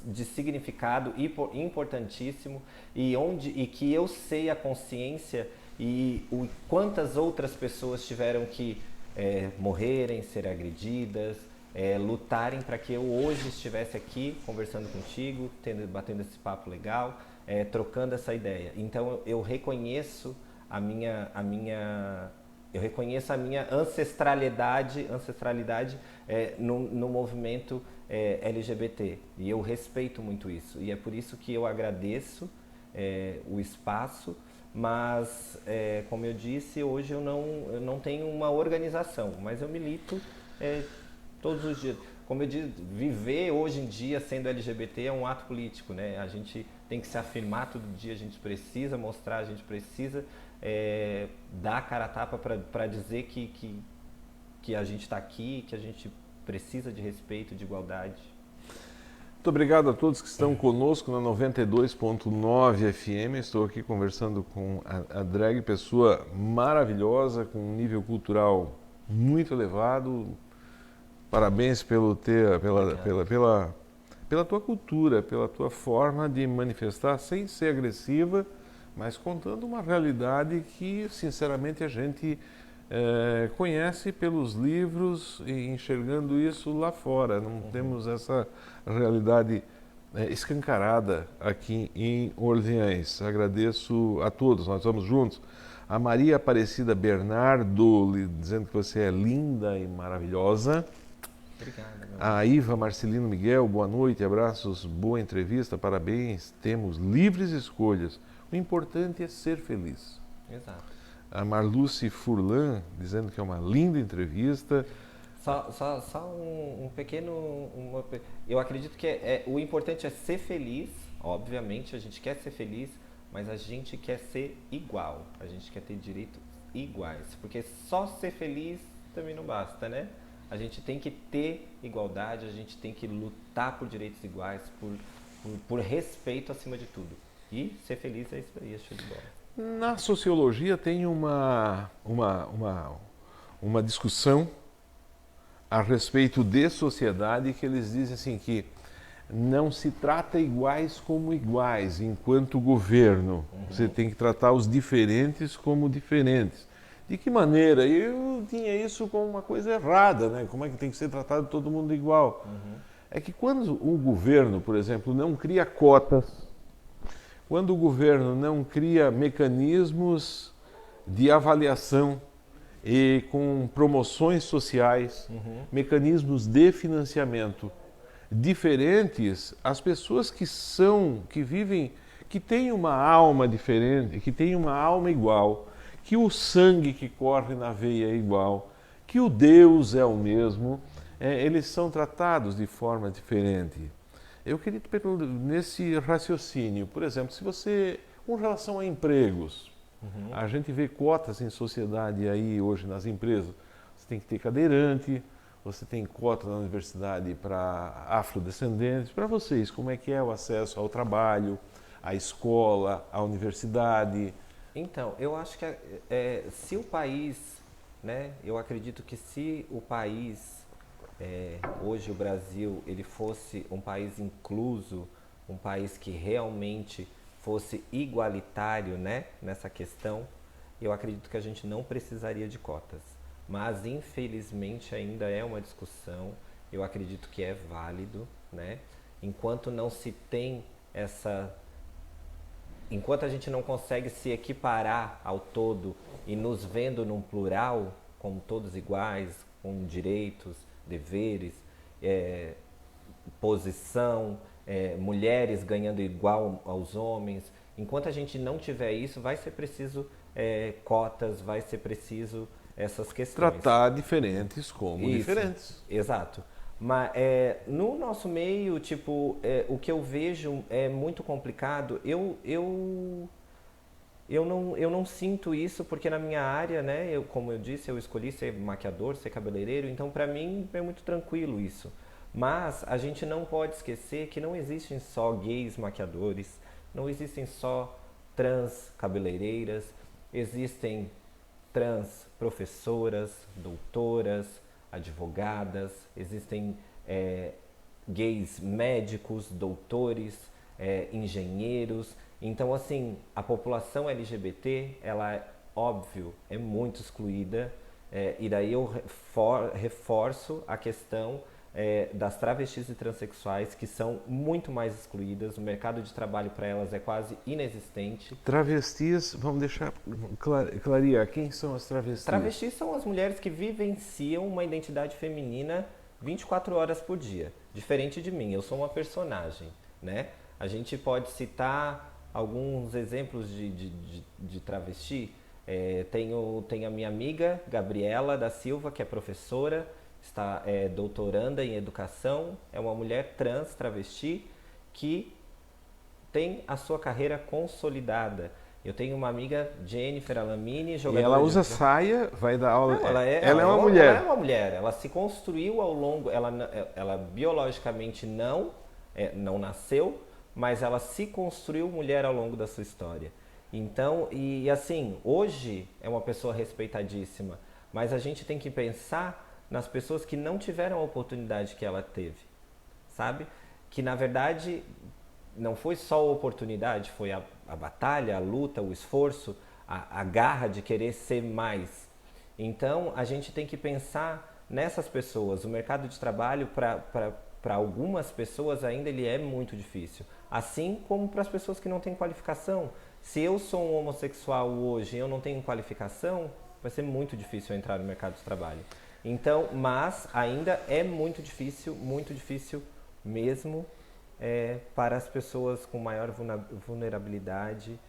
de significado importantíssimo, e que eu sei a consciência e quantas outras pessoas tiveram que morrerem, ser agredidas, lutarem para que eu hoje estivesse aqui conversando contigo, batendo esse papo legal, trocando essa ideia. Então eu reconheço a minha ancestralidade no movimento LGBT, e eu respeito muito isso, e é por isso que eu agradeço o espaço, mas como eu disse, hoje eu não tenho uma organização, mas eu milito todos os dias. Como eu disse, viver hoje em dia sendo LGBT é um ato político, né? A gente tem que se afirmar todo dia, a gente precisa mostrar, a gente precisa dar a cara a tapa para dizer que a gente está aqui, que a gente precisa de respeito, de igualdade. Muito obrigado a todos que estão conosco na 92.9 FM. Estou aqui conversando com a drag, pessoa maravilhosa, com um nível cultural muito elevado. Parabéns pela tua cultura, pela tua forma de manifestar sem ser agressiva, mas contando uma realidade que, sinceramente, a gente conhece pelos livros e enxergando isso lá fora. Não temos essa realidade escancarada aqui em Orleans. Agradeço a todos, nós vamos juntos. A Maria Aparecida Bernardo, dizendo que você é linda e maravilhosa. Obrigado, meu A Iva Marcelino Miguel, boa noite, abraços, boa entrevista, parabéns. Temos livres escolhas. O importante é ser feliz. Exato. A Marluce Furlan, dizendo que é uma linda entrevista. Só um pequeno... Eu acredito que o importante é ser feliz, obviamente, a gente quer ser feliz, mas a gente quer ser igual, a gente quer ter direitos iguais, porque só ser feliz também não basta, né? A gente tem que ter igualdade, a gente tem que lutar por direitos iguais, por respeito acima de tudo. E ser feliz é isso aí, é show de bola. Na sociologia tem uma discussão a respeito de sociedade que eles dizem assim que não se trata iguais como iguais enquanto governo. Você tem que tratar os diferentes como diferentes. De que maneira? Eu tinha isso como uma coisa errada, né? Como é que tem que ser tratado todo mundo igual? É que quando o governo, por exemplo, não cria cotas, quando o governo não cria mecanismos de avaliação e com promoções sociais, mecanismos de financiamento diferentes, as pessoas que vivem, que têm uma alma diferente, que têm uma alma igual, que o sangue que corre na veia é igual, que o Deus é o mesmo, eles são tratados de forma diferente. Eu queria te perguntar, nesse raciocínio, por exemplo, se você, com relação a empregos, a gente vê cotas em sociedade aí hoje nas empresas, você tem que ter cadeirante, você tem cota na universidade para afrodescendentes. Para vocês, como é que é o acesso ao trabalho, à escola, à universidade? Então, eu acho que se o país, né, eu acredito que se o país, hoje o Brasil, ele fosse um país incluso, um país que realmente fosse igualitário, né, nessa questão, eu acredito que a gente não precisaria de cotas. Mas, infelizmente, ainda é uma discussão, eu acredito que é válido, né? Enquanto não se tem enquanto a gente não consegue se equiparar ao todo e nos vendo num plural, como todos iguais, com direitos, deveres, posição, mulheres ganhando igual aos homens, enquanto a gente não tiver isso, vai ser preciso cotas, vai ser preciso essas questões. Tratar diferentes como Isso, diferentes. Exato. Mas no nosso meio, tipo, o que eu vejo é muito complicado. Eu não sinto isso porque na minha área, né, como eu disse, eu escolhi ser maquiador, ser cabeleireiro, então para mim é muito tranquilo isso. Mas a gente não pode esquecer que não existem só gays maquiadores, não existem só trans cabeleireiras, existem trans professoras, doutoras, advogadas, existem gays médicos, doutores, engenheiros. Então, assim, a população LGBT, ela, óbvio, é muito excluída, e daí eu reforço a questão das travestis e transexuais, que são muito mais excluídas. O mercado de trabalho para elas é quase inexistente. Travestis, vamos deixar clarear, quem são as travestis? Travestis são as mulheres que vivenciam uma identidade feminina 24 horas por dia. Diferente de mim, eu sou uma personagem, né? A gente pode citar alguns exemplos de travesti. Tem a minha amiga Gabriela da Silva, que é professora, está doutoranda em educação, é uma mulher trans, travesti, que tem a sua carreira consolidada. Eu tenho uma amiga, Jennifer Alamini, jogadora. E ela usa saia, vai dar aula. Não, ela é uma mulher. Ela é uma mulher. Ela se construiu ao longo. Ela biologicamente não nasceu, mas ela se construiu mulher ao longo da sua história. Então, e assim, hoje é uma pessoa respeitadíssima, mas a gente tem que pensar nas pessoas que não tiveram a oportunidade que ela teve, sabe? Que na verdade não foi só a oportunidade, foi a batalha, a luta, o esforço, a garra de querer ser mais. Então a gente tem que pensar nessas pessoas. O mercado de trabalho para algumas pessoas ainda ele é muito difícil, assim como para as pessoas que não têm qualificação. Se eu sou um homossexual hoje e eu não tenho qualificação, vai ser muito difícil eu entrar no mercado de trabalho. Então, mas ainda é muito difícil mesmo para as pessoas com maior vulnerabilidade,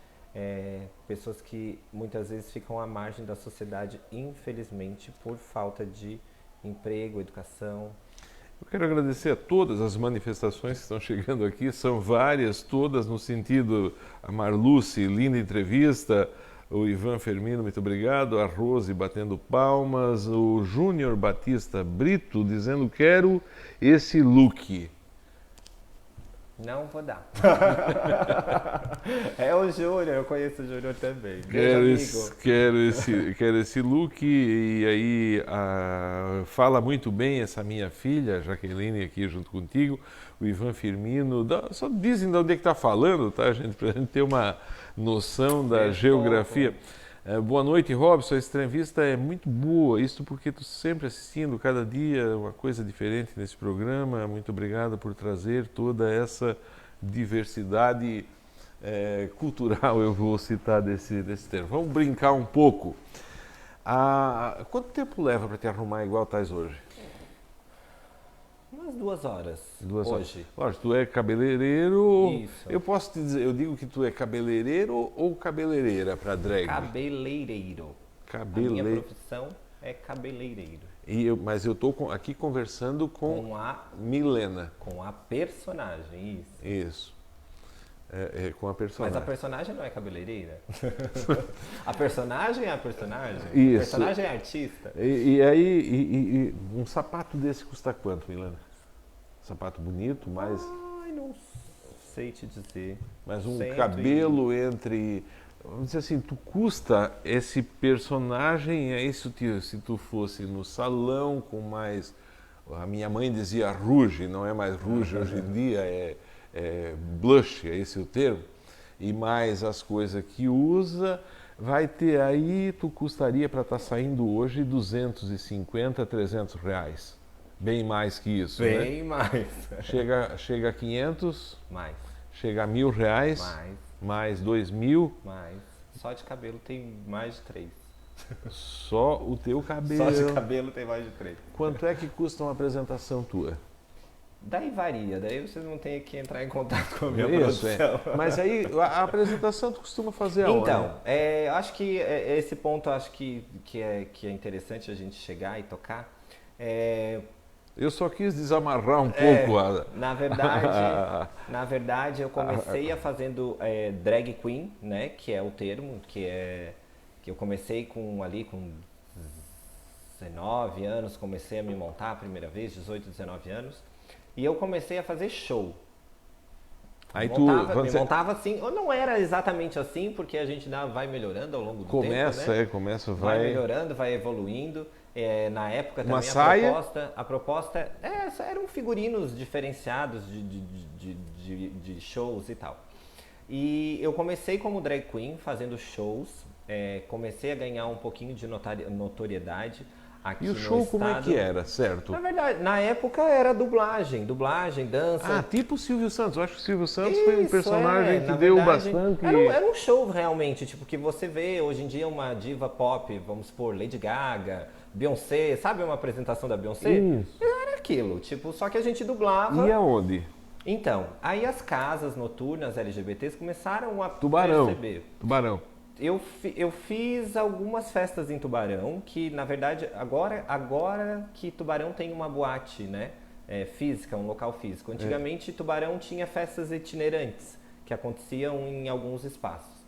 pessoas que muitas vezes ficam à margem da sociedade, infelizmente, por falta de emprego, educação. Eu quero agradecer a todas as manifestações que estão chegando aqui, são várias, todas no sentido, a Marluce, linda entrevista, o Ivan Fermino, muito obrigado, a Rose batendo palmas, o Júnior Batista Brito dizendo quero esse look. Não vou dar. É o Júnior, eu conheço o Júnior também. Quero esse look e aí fala muito bem essa minha filha, Jaqueline, aqui junto contigo, o Ivan Firmino. Só dizem de onde é que está falando, tá, gente? Para a gente ter uma noção da geografia. Boa noite, Robson. Essa entrevista é muito boa. Isso porque tu sempre assistindo cada dia uma coisa diferente nesse programa. Muito obrigado por trazer toda essa diversidade cultural, eu vou citar desse termo. Vamos brincar um pouco. Quanto tempo leva para te arrumar igual estás hoje? Umas 2 horas. Hoje. Lógico, tu é cabeleireiro. Isso. Eu posso te dizer, eu digo que tu é cabeleireiro ou cabeleireira para drag? Cabeleireiro. A minha profissão é cabeleireiro. Mas eu estou aqui conversando com a Milena. Com a personagem, isso. Isso. Com a personagem. Mas a personagem não é cabeleireira? A personagem é a personagem? Isso. A personagem é artista? E aí, um sapato desse custa quanto, Milena? Sapato bonito, mas... Ai, não sei te dizer. Mas um cabelo entre... Vamos dizer assim, tu custa esse personagem, se tu fosse no salão com mais... A minha mãe dizia rouge, não é mais rouge hoje em dia, blush, é esse o termo, e mais as coisas que usa, vai ter aí, tu custaria para estar saindo hoje 250, 300 reais. Bem mais que isso, Bem mais. Chega a 500? Mais. Chega a 1.000 reais? Mais 2.000? Mais. Só de cabelo tem mais de 3. Só o teu cabelo? Só de cabelo tem mais de 3. Quanto é que custa uma apresentação tua? Daí varia, daí vocês vão ter que entrar em contato com a minha produção. Mas aí, a apresentação tu costuma fazer aonde? Então, acho que esse ponto acho que é interessante a gente chegar e tocar. Eu só quis desamarrar um pouco Na verdade, eu comecei fazendo drag queen, né, que é o termo, que eu comecei com 19 anos, comecei a me montar a primeira vez, 18, 19 anos. E eu comecei a fazer show. Aí me montava assim, ou não era exatamente assim, porque a gente vai melhorando ao longo do tempo, né? Vai melhorando, vai evoluindo. Na época também a proposta eram figurinos diferenciados de shows e tal. E eu comecei como drag queen, fazendo shows, comecei a ganhar um pouquinho de notoriedade. Aqui e o show como é que era, certo? Na verdade, na época era dublagem, dança. Tipo o Silvio Santos. Eu acho que o Silvio Santos foi um personagem que deu bastante... Era um show realmente, tipo, que você vê hoje em dia uma diva pop, vamos supor, Lady Gaga, Beyoncé, sabe uma apresentação da Beyoncé? Isso. Era aquilo, tipo, só que a gente dublava... E aonde? Então, aí as casas noturnas LGBTs começaram a perceber. Tubarão. Eu fiz algumas festas em Tubarão, que na verdade agora que Tubarão tem uma boate, né, física, um local físico. Antigamente Tubarão tinha festas itinerantes que aconteciam em alguns espaços.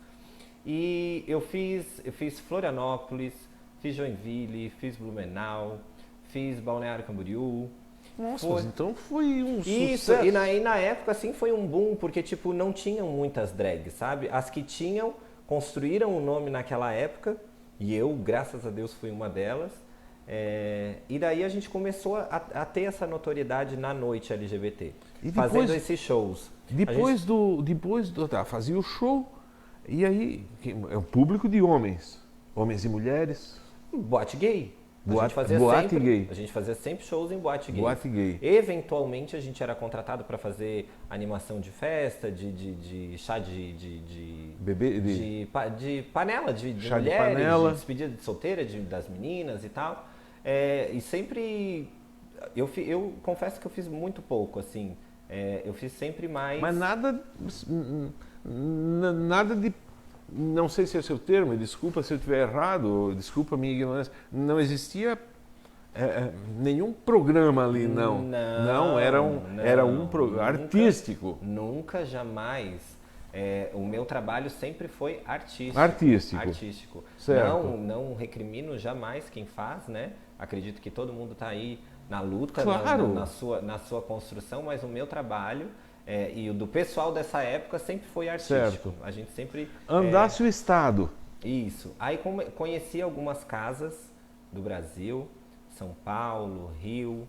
E eu fiz Florianópolis, fiz Joinville, fiz Blumenau, fiz Balneário Camboriú. Nossa, então foi um Isso, sucesso. E na época assim foi um boom, porque tipo não tinham muitas drags, sabe? As que tinham construíram o nome naquela época, e eu, graças a Deus, fui uma delas. E daí a gente começou a ter essa notoriedade na noite LGBT, fazendo esses shows. Fazia o show, e aí, é um público de homens e mulheres. Boate gay. A gente fazia sempre shows em boate gay. Eventualmente a gente era contratado para fazer animação de festa, de chá de panela, de chá mulheres, de panela, de despedida de solteira, das meninas e tal. E sempre eu confesso que eu fiz muito pouco, assim. Eu fiz sempre mais. Mas nada de... Não sei se é o seu termo, desculpa se eu estiver errado, desculpa a minha ignorância. Não existia nenhum programa ali, não. Não, era um programa artístico. Nunca, jamais. O meu trabalho sempre foi artístico. Artístico. Certo. Não recrimino jamais quem faz, né? Acredito que todo mundo está aí na luta, claro. na sua construção, mas o meu trabalho e o do pessoal dessa época sempre foi artístico. Certo. A gente sempre... Andasse o estado. Isso. Aí conheci algumas casas do Brasil, São Paulo, Rio,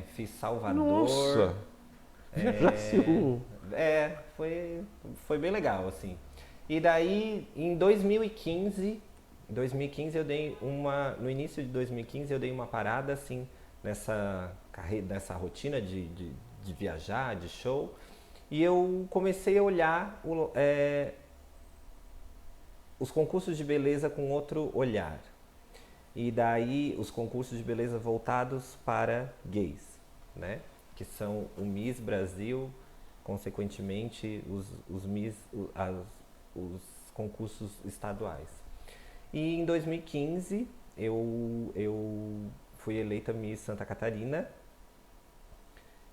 fiz Salvador. Nossa! Viajasse o... Foi bem legal, assim. E daí, em 2015 eu dei no início de 2015 eu dei uma parada, assim, nessa carreira, nessa rotina de viajar, de show, e eu comecei a olhar os concursos de beleza com outro olhar. E daí, os concursos de beleza voltados para gays, né? Que são o Miss Brasil, consequentemente os concursos estaduais. E em 2015 eu fui eleita Miss Santa Catarina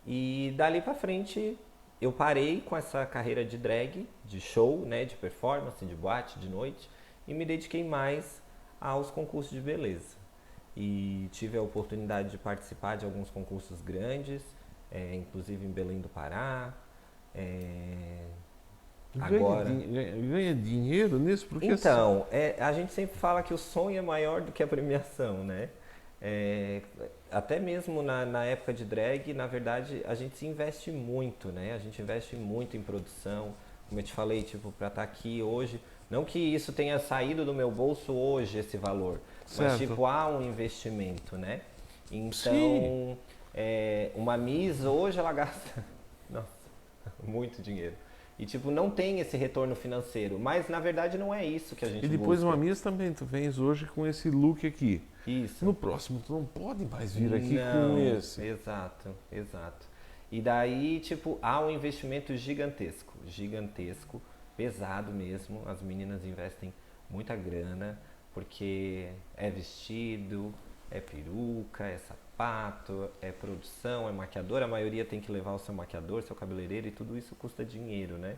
e dali pra frente eu parei com essa carreira de drag, de show, né, de performance, de boate, de noite, e me dediquei mais aos concursos de beleza. E tive a oportunidade de participar de alguns concursos grandes, inclusive em Belém do Pará. Ganha dinheiro nisso? Porque Então, a gente sempre fala que o sonho é maior do que a premiação, né? Até mesmo na época de drag, na verdade, a gente se investe muito, né? A gente investe muito em produção. Como eu te falei, tipo, para estar aqui hoje, não que isso tenha saído do meu bolso hoje, esse valor, certo. Mas, tipo, há um investimento, né? Então, uma Miss hoje, ela gasta, nossa, muito dinheiro. E, tipo, não tem esse retorno financeiro. Mas, na verdade, não é isso que a gente busca. E depois uma Miss também, tu vens hoje com esse look aqui. Isso. No próximo, tu não pode mais vir aqui com esse. Exato, exato. E daí, tipo, há um investimento gigantesco, pesado mesmo. As meninas investem muita grana, porque é vestido, é peruca, é sapato, é produção, é maquiador. A maioria tem que levar o seu maquiador, seu cabeleireiro, e tudo isso custa dinheiro, né?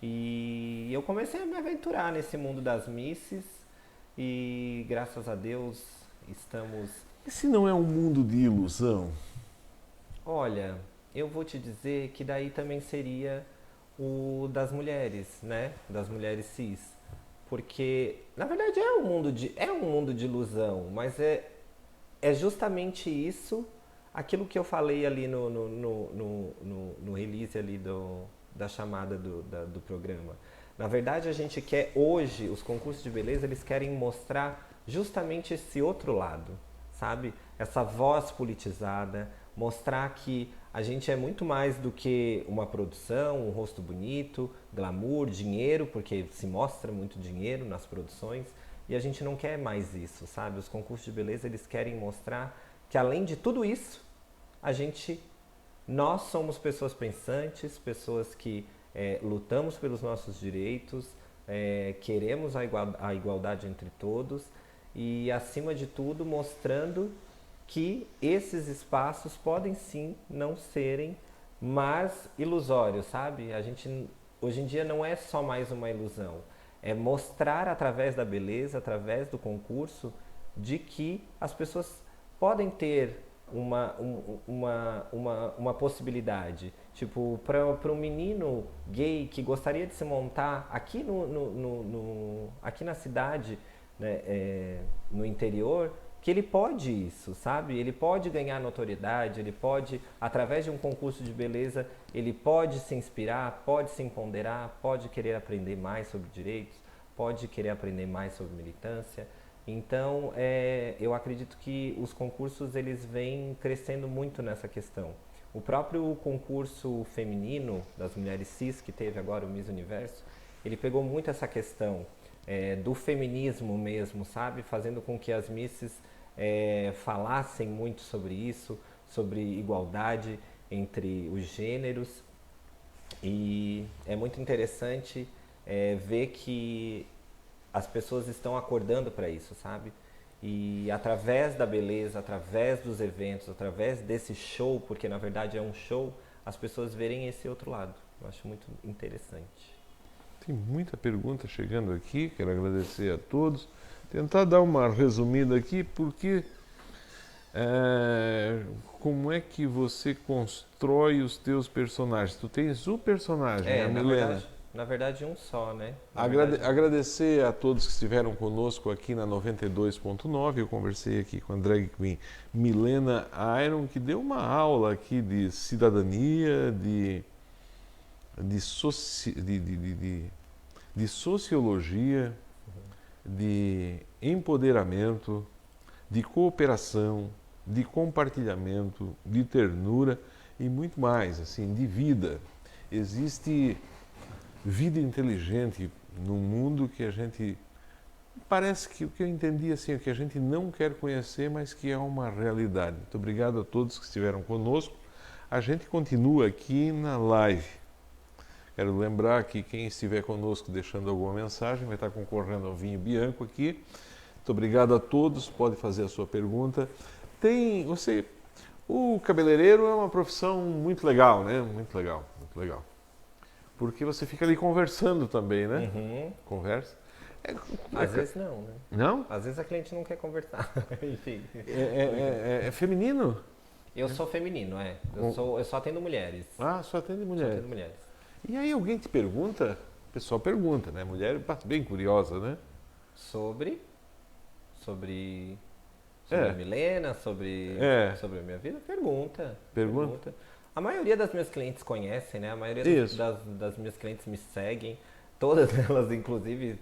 E eu comecei a me aventurar nesse mundo das misses e, graças a Deus, estamos... E se não é um mundo de ilusão? Olha, eu vou te dizer que daí também seria o das mulheres, né? Das mulheres cis. Porque, na verdade, é um mundo de ilusão, mas é justamente isso, aquilo que eu falei ali no release ali da chamada do programa. Na verdade, a gente quer hoje, os concursos de beleza, eles querem mostrar justamente esse outro lado, sabe? Essa voz politizada, mostrar que a gente é muito mais do que uma produção, um rosto bonito, glamour, dinheiro, porque se mostra muito dinheiro nas produções, e a gente não quer mais isso, sabe? Os concursos de beleza, eles querem mostrar que, além de tudo isso, nós somos pessoas pensantes, pessoas que lutamos pelos nossos direitos, queremos a igualdade entre todos e, acima de tudo, mostrando que esses espaços podem sim não serem mais ilusórios, sabe? A gente, hoje em dia, não é só mais uma ilusão. É mostrar através da beleza, através do concurso, de que as pessoas podem ter uma possibilidade. Tipo, para um menino gay que gostaria de se montar aqui, aqui na cidade, né, no interior, que ele pode isso, sabe? Ele pode ganhar notoriedade, ele pode, através de um concurso de beleza, ele pode se inspirar, pode se empoderar, pode querer aprender mais sobre direitos, pode querer aprender mais sobre militância. Então, eu acredito que os concursos, eles vêm crescendo muito nessa questão. O próprio concurso feminino das mulheres cis, que teve agora o Miss Universo, ele pegou muito essa questão do feminismo mesmo, sabe? Fazendo com que as misses falassem muito sobre isso, sobre igualdade entre os gêneros. E é muito interessante ver que as pessoas estão acordando para isso, sabe? E através da beleza, através dos eventos, através desse show, porque na verdade é um show, as pessoas verem esse outro lado. Eu acho muito interessante. Tem muita pergunta chegando aqui, quero agradecer a todos. Tentar dar uma resumida aqui, porque Como é que você constrói os teus personagens? Tu tens o personagem, a Milena. Na verdade um só, né? Agradecer a todos que estiveram conosco aqui na 92.9. Eu conversei aqui com a drag queen Milena Iron, que deu uma aula aqui de cidadania, de sociologia, de empoderamento, de cooperação, de compartilhamento, de ternura e muito mais, assim, de vida. Existe vida inteligente num mundo que a gente parece que o que eu entendi assim, é que a gente não quer conhecer, mas que é uma realidade. Muito obrigado a todos que estiveram conosco. A gente continua aqui na live. Quero lembrar que quem estiver conosco deixando alguma mensagem vai estar concorrendo ao vinho Bianco aqui. Muito obrigado a todos. Pode fazer a sua pergunta. O cabeleireiro é uma profissão muito legal, né? Muito legal, muito legal. Porque você fica ali conversando também, né? Uhum. Conversa. Às vezes não, né? Não? Às vezes a cliente não quer conversar. Enfim. É feminino? Eu sou feminino, é. Eu só atendo mulheres. Ah, só atende mulheres. Só atendo mulheres. E aí alguém te pergunta? O pessoal pergunta, né? Mulher bem curiosa, né? Sobre a Milena, sobre a minha vida? Pergunta. A maioria das minhas clientes conhecem, né? A maioria das minhas clientes me seguem. Todas elas, inclusive,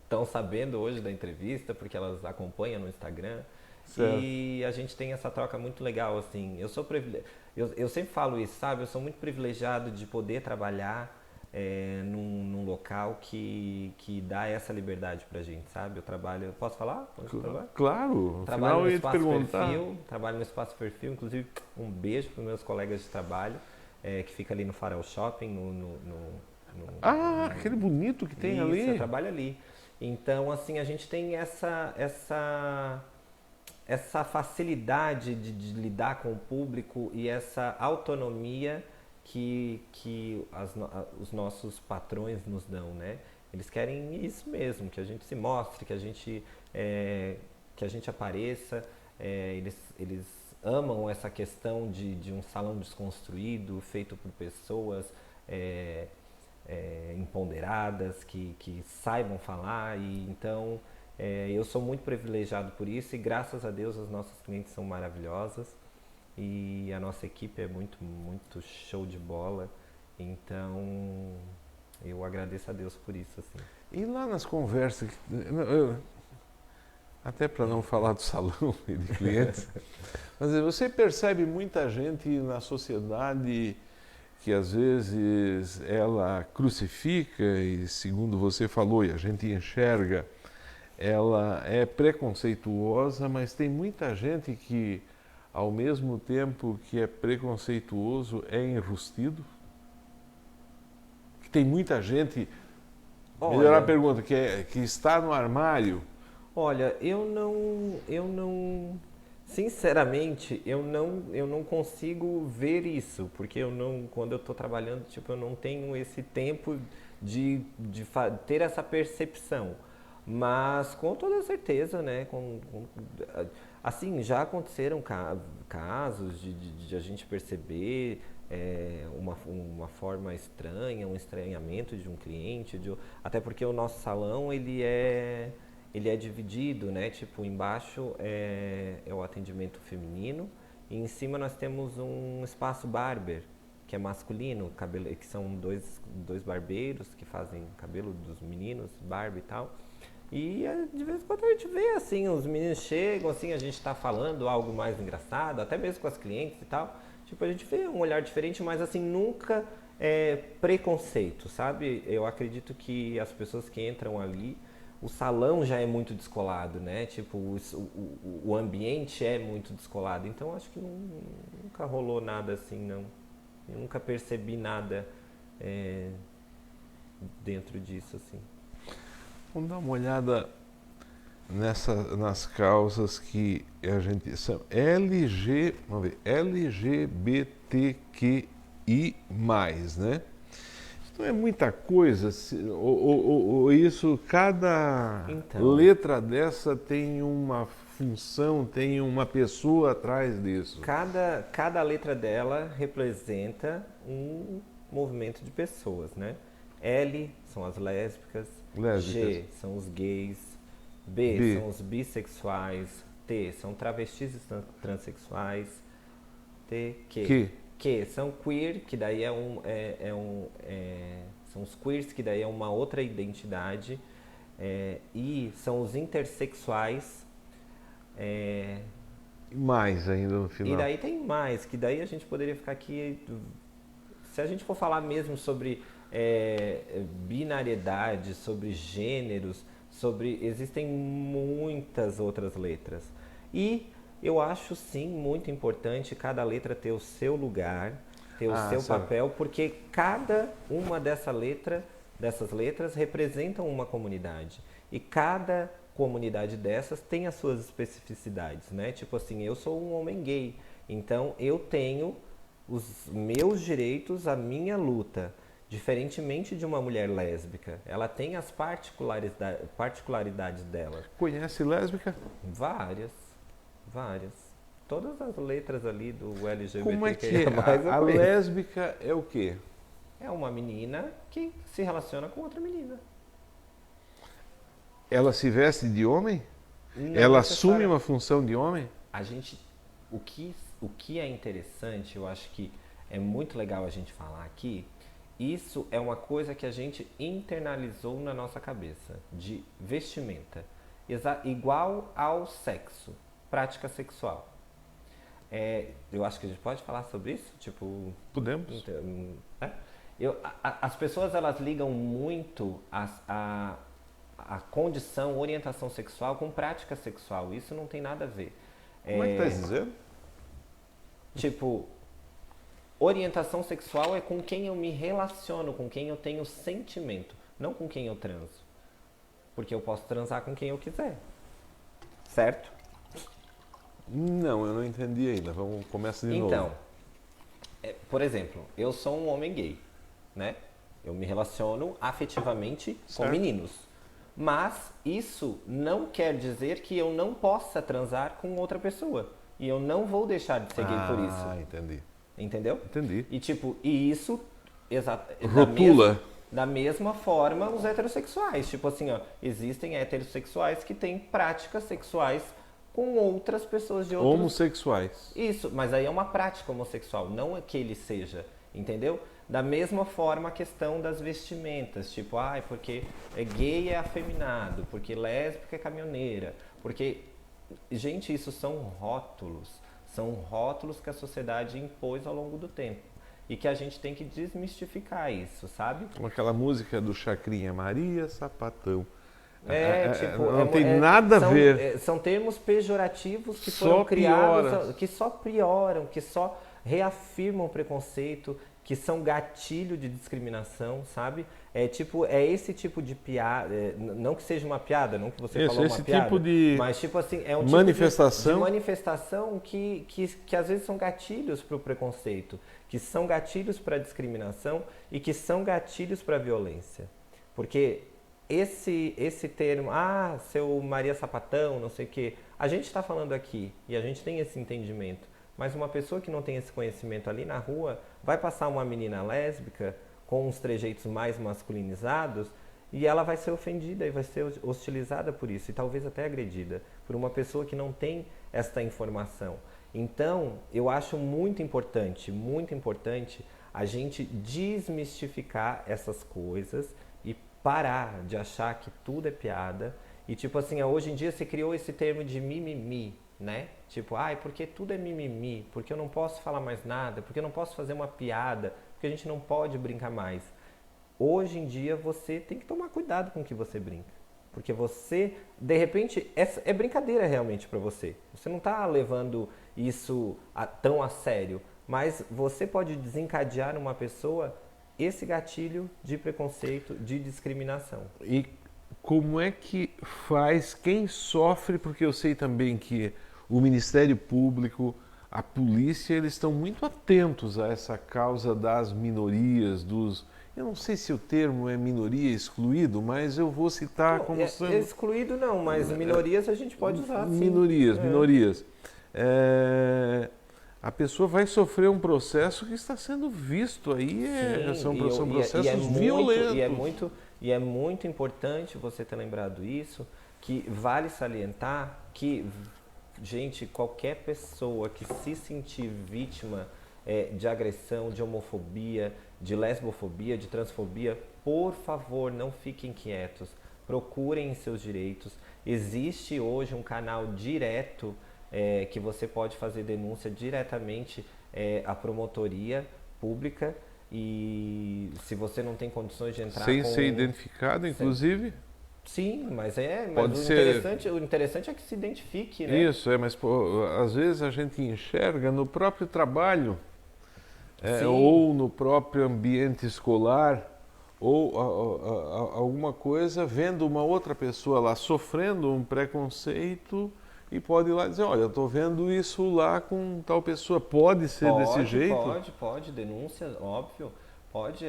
estão sabendo hoje da entrevista, porque elas acompanham no Instagram. Certo. E a gente tem essa troca muito legal, assim. Eu sempre falo isso, sabe? Eu sou muito privilegiado de poder trabalhar num local que dá essa liberdade pra gente, sabe? Posso falar? Claro, trabalho no Espaço Perfil, trabalho no Espaço Perfil, inclusive um beijo para os meus colegas de trabalho, que fica ali no Farol Shopping, aquele bonito que tem ali. Eu trabalho ali. Então, assim, a gente tem essa facilidade de lidar com o público e essa autonomia que os nossos patrões nos dão, né? Eles querem isso mesmo, que a gente se mostre, que a gente apareça. Eles amam essa questão de um salão desconstruído, feito por pessoas empoderadas, que saibam falar. E então eu sou muito privilegiado por isso, e graças a Deus as nossas clientes são maravilhosas e a nossa equipe é muito, muito show de bola. Então eu agradeço a Deus por isso, assim. E lá nas conversas, até para não falar do salão e de clientes, mas você percebe muita gente na sociedade que às vezes ela crucifica e, segundo você falou, e a gente enxerga, ela é preconceituosa, mas tem muita gente que, ao mesmo tempo que é preconceituoso, é enrustido? Que tem muita gente, melhorar a pergunta, que está no armário. Olha, eu não, sinceramente, eu não consigo ver isso, porque quando eu estou trabalhando, eu não tenho esse tempo de ter essa percepção. Mas com toda certeza, né? Assim, já aconteceram casos de a gente perceber uma forma estranha, um estranhamento de um cliente, até porque o nosso salão ele é dividido, né? Tipo, embaixo é o atendimento feminino e em cima nós temos um espaço barber, que é masculino, que são dois barbeiros que fazem cabelo dos meninos, barba e tal. E de vez em quando a gente vê, assim, os meninos chegam, assim, a gente está falando algo mais engraçado, até mesmo com as clientes e tal. Tipo, a gente vê um olhar diferente, mas assim, nunca preconceito, sabe? Eu acredito que as pessoas que entram ali, o salão já é muito descolado, né? Tipo, o ambiente é muito descolado. Então, acho que nunca rolou nada assim, não. Eu nunca percebi nada dentro disso, assim. Vamos dar uma olhada nas causas que a gente... São LGBTQI+, né? Não é muita coisa, ou isso, cada Então. letra dessa tem uma função, tem uma pessoa atrás disso. Cada letra dela representa um movimento de pessoas, né? L são as lésbicas, G são os gays, B são os bissexuais, T são travestis e transexuais, Q são queer, que daí são os queers, que daí é uma outra identidade, I são os intersexuais, mais ainda no final. e daí tem mais, que daí a gente poderia ficar aqui, se a gente for falar mesmo sobre binariedade, sobre gêneros, existem muitas outras letras. E eu acho sim muito importante cada letra ter o seu lugar, ter o seu papel, porque cada uma dessas letras representam uma comunidade. E cada comunidade dessas tem as suas especificidades, né? Tipo assim, eu sou um homem gay, então eu tenho os meus direitos, a minha luta. Diferentemente de uma mulher lésbica, ela tem as particularidades dela. Conhece lésbica? Várias. Todas as letras ali do LGBT. Como é que a lésbica é o quê? É uma menina que se relaciona com outra menina. Ela se veste de homem? Não ela assume uma função de homem? O que é interessante, eu acho que é muito legal a gente falar aqui. Isso é uma coisa que a gente internalizou na nossa cabeça, de vestimenta. Igual ao sexo, prática sexual. Eu acho que a gente pode falar sobre isso? Tipo, podemos. As pessoas elas ligam muito a condição, orientação sexual com prática sexual. Isso não tem nada a ver. Como é que está dizendo? Tipo, orientação sexual é com quem eu me relaciono, com quem eu tenho sentimento, não com quem eu transo. Porque eu posso transar com quem eu quiser. Certo? Não, eu não entendi ainda. Começa de novo. Então, por exemplo, eu sou um homem gay, né? Eu me relaciono afetivamente com meninos. Mas isso não quer dizer que eu não possa transar com outra pessoa. E eu não vou deixar de ser gay por isso. Ah, entendi. Entendeu? Entendi. E isso rotula da mesma forma os heterossexuais. Tipo assim, ó, existem heterossexuais que têm práticas sexuais com outras pessoas de outros... Homossexuais. Isso, mas aí é uma prática homossexual, não é que ele seja, entendeu? Da mesma forma a questão das vestimentas, tipo, porque gay é afeminado, porque lésbica é caminhoneira, porque... Gente, isso são rótulos que a sociedade impôs ao longo do tempo e que a gente tem que desmistificar isso, sabe? Como aquela música do Chacrinha, Maria Sapatão. Não tem nada a ver. São termos pejorativos que foram criados, que só prioram, que só reafirmam o preconceito, que são gatilho de discriminação, sabe? É esse tipo de piada, não que seja uma piada, não que você falou uma piada, tipo de mas tipo assim, é um manifestação. tipo de manifestação que às vezes são gatilhos para o preconceito, que são gatilhos para a discriminação e que são gatilhos para a violência. Porque esse termo, seu Maria Sapatão, não sei o quê, a gente está falando aqui e a gente tem esse entendimento, mas uma pessoa que não tem esse conhecimento ali na rua vai passar uma menina lésbica com uns trejeitos mais masculinizados e ela vai ser ofendida e vai ser hostilizada por isso e talvez até agredida por uma pessoa que não tem esta informação. Então, eu acho muito importante a gente desmistificar essas coisas e parar de achar que tudo é piada. E tipo assim, hoje em dia se criou esse termo de mimimi, né? Tipo, porque tudo é mimimi, porque eu não posso falar mais nada, porque eu não posso fazer uma piada, porque a gente não pode brincar mais. Hoje em dia você tem que tomar cuidado com o que você brinca. Porque você, de repente, é brincadeira realmente para você. Você não está levando isso tão a sério, mas você pode desencadear numa pessoa esse gatilho de preconceito, de discriminação. E como é que faz quem sofre? Porque eu sei também que o Ministério Público, a polícia, eles estão muito atentos a essa causa das minorias, dos eu não sei se o termo é minoria excluído, mas eu vou citar como sendo... Excluído não, mas minorias a gente pode usar, sim. Minorias. A pessoa vai sofrer um processo que está sendo visto aí, são processos violentos. E é muito importante você ter lembrado isso, que vale salientar que, gente, qualquer pessoa que se sentir vítima de agressão, de homofobia, de lesbofobia, de transfobia, por favor, não fiquem quietos, procurem seus direitos. Existe hoje um canal direto que você pode fazer denúncia diretamente à promotoria pública, e se você não tem condições de entrar sem ser identificado, inclusive? Sim, mas pode o interessante é que se identifique, né? Isso, mas às vezes a gente enxerga no próprio trabalho, ou no próprio ambiente escolar, ou alguma coisa, vendo uma outra pessoa lá sofrendo um preconceito, e pode ir lá dizer, olha, eu estou vendo isso lá com tal pessoa, pode ser desse jeito? Pode, denúncia, óbvio, pode,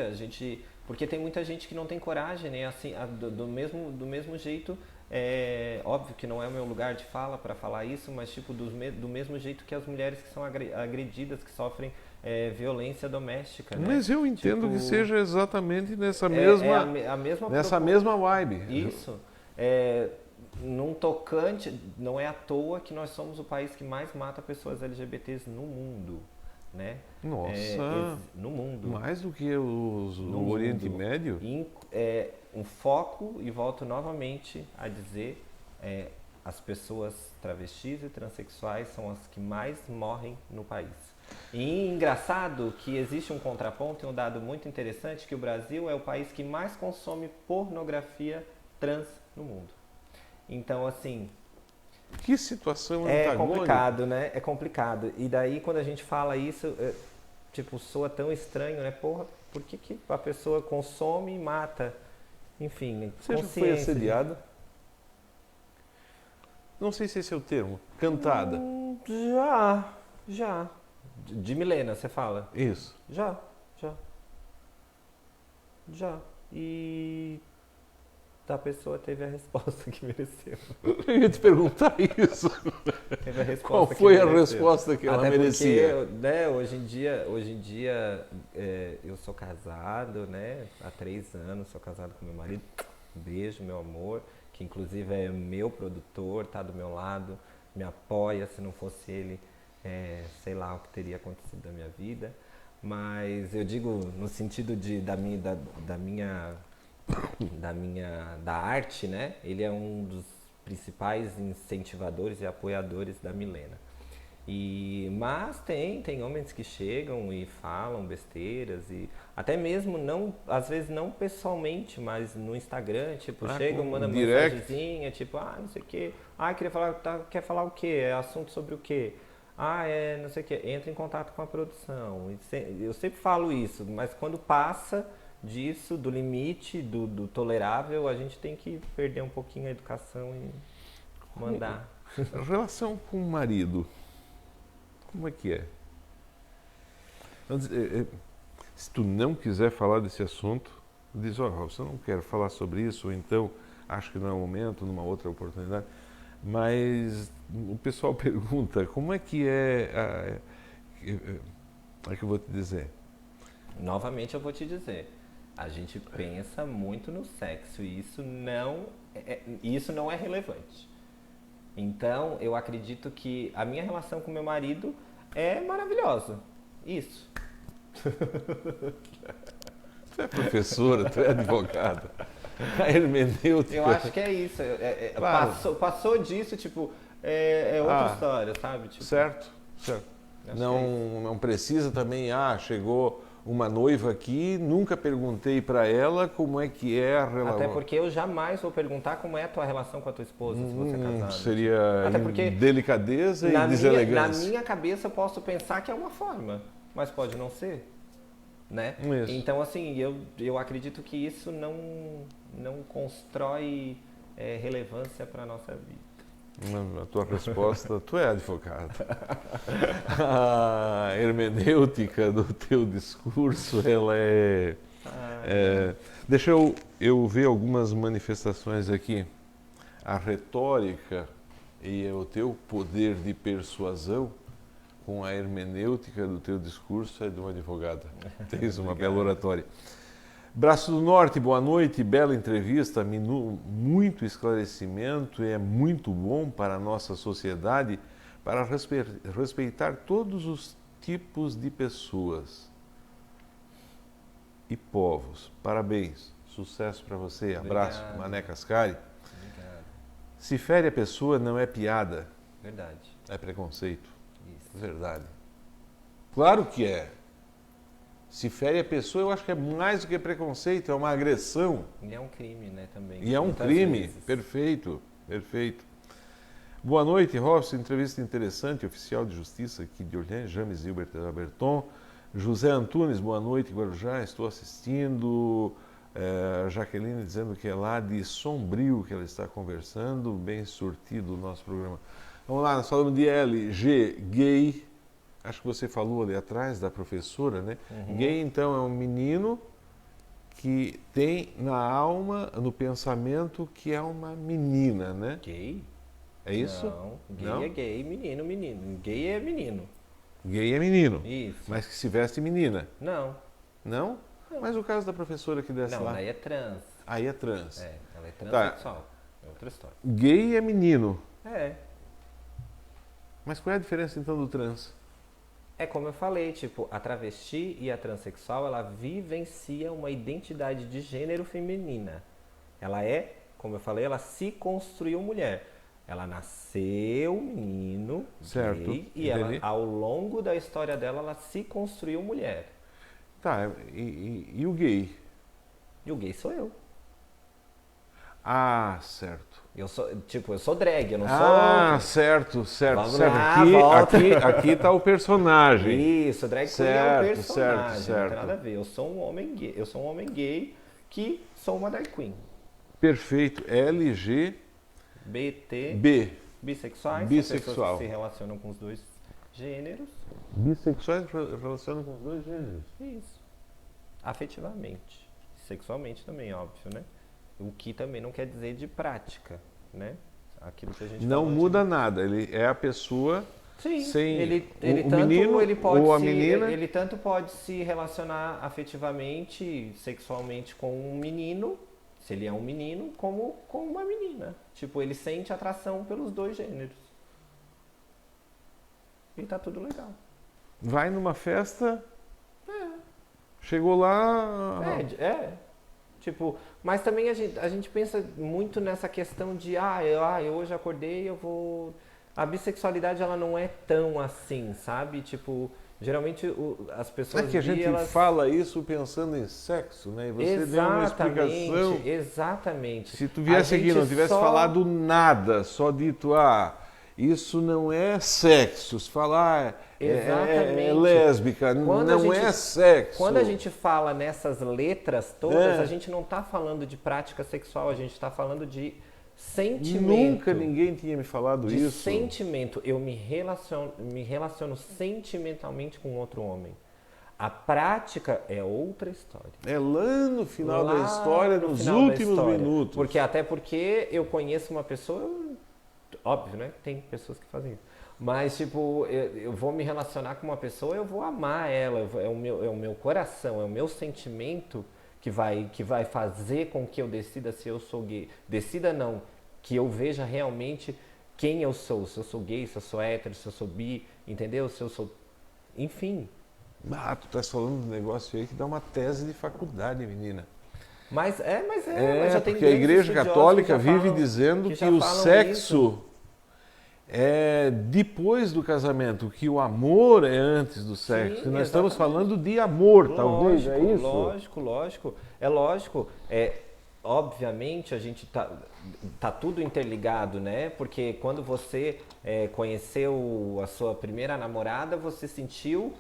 porque tem muita gente que não tem coragem, né, assim, do mesmo jeito, óbvio que não é o meu lugar de fala para falar isso, mas tipo, do mesmo jeito que as mulheres que são agredidas, que sofrem violência doméstica, né? Mas eu entendo que seja exatamente nessa mesma vibe. Isso, num tocante, não é à toa que nós somos o país que mais mata pessoas LGBTs no mundo, né? Nossa! No mundo. Mais do que o Oriente Médio? Um foco, e volto novamente a dizer, as pessoas travestis e transexuais são as que mais morrem no país. E engraçado que existe um contraponto e um dado muito interessante, que o Brasil é o país que mais consome pornografia trans no mundo. Então, assim... Que situação antagônica. É complicado, né? É complicado. E daí, quando a gente fala isso, tipo, soa tão estranho, né? Porra, por que a pessoa consome e mata? Enfim, você já foi assediada? Não sei se esse é o termo. Cantada? Já. De Milena, você fala? Isso. Já. E... a pessoa teve a resposta que mereceu. Eu ia te perguntar isso. Teve a resposta. Qual foi a resposta que ela merecia? Porque, né, hoje em dia eu sou casado, né, há 3 anos, sou casado com meu marido. Um beijo, meu amor, que inclusive é meu produtor, tá do meu lado, me apoia. Se não fosse ele, sei lá o que teria acontecido da minha vida. Mas eu digo no sentido da arte, né? Ele é um dos principais incentivadores e apoiadores da Milena. Mas tem homens que chegam e falam besteiras, e até mesmo às vezes não pessoalmente, mas no Instagram, tipo, chegam, mandam mensagenzinha, tipo, não sei o quê. Queria falar, quer falar o quê? É assunto sobre o quê? Não sei o quê. Entra em contato com a produção. Eu sempre falo isso, mas quando passa disso, do limite, do tolerável, a gente tem que perder um pouquinho a educação e mandar. A relação com o marido, como é que é? Se tu não quiser falar desse assunto, diz, Robson, eu não quero falar sobre isso, ou então acho que não é o momento, numa outra oportunidade. Mas o pessoal pergunta, como é que é que eu vou te dizer? Novamente eu vou te dizer. A gente pensa muito no sexo e isso não é relevante. Então, eu acredito que a minha relação com meu marido é maravilhosa. Isso. Tu é professora, tu é advogada. A hermenêutica. Eu acho que é isso. Claro. Passou disso, tipo, é outra história, sabe? Tipo, certo. Não precisa também, chegou uma noiva aqui, nunca perguntei para ela como é que é a relação. Até porque eu jamais vou perguntar como é a tua relação com a tua esposa, se você é casado. Seria delicadeza e deselegância. Na minha cabeça eu posso pensar que é uma forma, mas pode não ser, né? Isso. Então, assim, eu acredito que isso não constrói relevância para a nossa vida. A tua resposta, tu é advogado. A hermenêutica do teu discurso, ela é Deixa eu ver algumas manifestações aqui. A retórica e o teu poder de persuasão com a hermenêutica do teu discurso é de uma advogada. Tens uma bela oratória. Braço do Norte, boa noite, bela entrevista, muito esclarecimento e é muito bom para a nossa sociedade para respeitar todos os tipos de pessoas e povos. Parabéns, sucesso para você, abraço, Obrigado. Mané Cascari. Obrigado. Se fere a pessoa não é piada, Verdade. é preconceito. Isso. Verdade. Claro que é. Se fere a pessoa, eu acho que é mais do que preconceito, é uma agressão. E é um crime, né, também. E é um Muitas crime. vezes. Perfeito, perfeito. Boa noite, Robson. Entrevista interessante, oficial de justiça aqui de Orleans, James Hilbert Alberton. José Antunes, boa noite, Guarujá, estou assistindo. Jaqueline dizendo que é lá de Sombrio que ela está conversando, bem surtido o nosso programa. Vamos lá, nós falamos de LG, gay. Acho que você falou ali atrás da professora, né? Uhum. Gay, então, é um menino que tem na alma, no pensamento, que é uma menina, né? Gay? É isso? Não, gay Não? é gay, menino, menino. Gay é menino. Gay é menino, Isso. mas que se veste menina. Não. Não? Não. Mas o caso da professora que desce Não, lá, daí é trans. aí é trans. É, ela é transexual. É outra história. Gay é menino. É. Mas qual é a diferença, então, do trans? É como eu falei, tipo, a travesti e a transexual, ela vivencia uma identidade de gênero feminina. Ela é, como eu falei, ela se construiu mulher. Ela nasceu menino, Certo, gay, e ela, entendi. ao longo da história dela, ela se construiu mulher. Tá, e o gay? E o gay sou eu. Ah, certo. Eu sou, tipo, eu sou drag, eu não Ah, sou... certo, certo, Vamos certo. lá, volta. Aqui tá o personagem. Isso, drag queen é um Certo, personagem, certo, não tem nada a ver. Eu sou um homem gay que sou uma drag queen. Perfeito. LG BT, B. bissexuais, são Bissexual. pessoas que se relacionam com os dois gêneros. Bissexuais relacionam com os dois gêneros. Isso. Afetivamente. Sexualmente também, óbvio, né? O que também não quer dizer de prática, né? Aquilo que a gente Não falou muda nada. Ele é a pessoa Sim, sem ele o tanto menino ele pode ou a se, menina. ele tanto pode se relacionar afetivamente, sexualmente com um menino, se ele é um menino, como com uma menina. Tipo, ele sente atração pelos dois gêneros. E tá tudo legal. Vai numa festa, chegou lá. Tipo, mas também a gente pensa muito nessa questão de eu hoje acordei, eu vou... A bissexualidade, ela não é tão assim, sabe? Tipo, geralmente as pessoas... É que a gente fala isso pensando em sexo, né? E você deu uma explicação. Exatamente. Se tu viesse aqui e não tivesse falado nada, só dito, isso não é sexo. Se falar é lésbica, não é sexo. Quando a gente fala nessas letras todas, a gente não está falando de prática sexual, a gente está falando de sentimento. Nunca ninguém tinha me falado de isso. Sentimento. Eu me relaciono sentimentalmente com outro homem. A prática é outra história. É lá no final Lá da história, no nos final da últimos história. minutos. Até porque eu conheço uma pessoa, óbvio, né? Tem pessoas que fazem isso. Mas, tipo, eu vou me relacionar com uma pessoa, eu vou amar ela, é o meu coração, é o meu sentimento que vai fazer com que eu decida se eu sou gay. Decida não, que eu veja realmente quem eu sou. Se eu sou gay, se eu sou hétero, se eu sou bi, entendeu? Se eu sou... Enfim. Tu estás falando de um negócio aí que dá uma tese de faculdade, menina. Mas já tem porque a Igreja Católica vive falam, dizendo que o sexo é depois do casamento, que o amor é antes do sexo. Sim, nós estamos falando de amor, talvez, é isso? Lógico. É lógico. Obviamente, a gente tá tudo interligado, né? Porque quando você conheceu a sua primeira namorada, você sentiu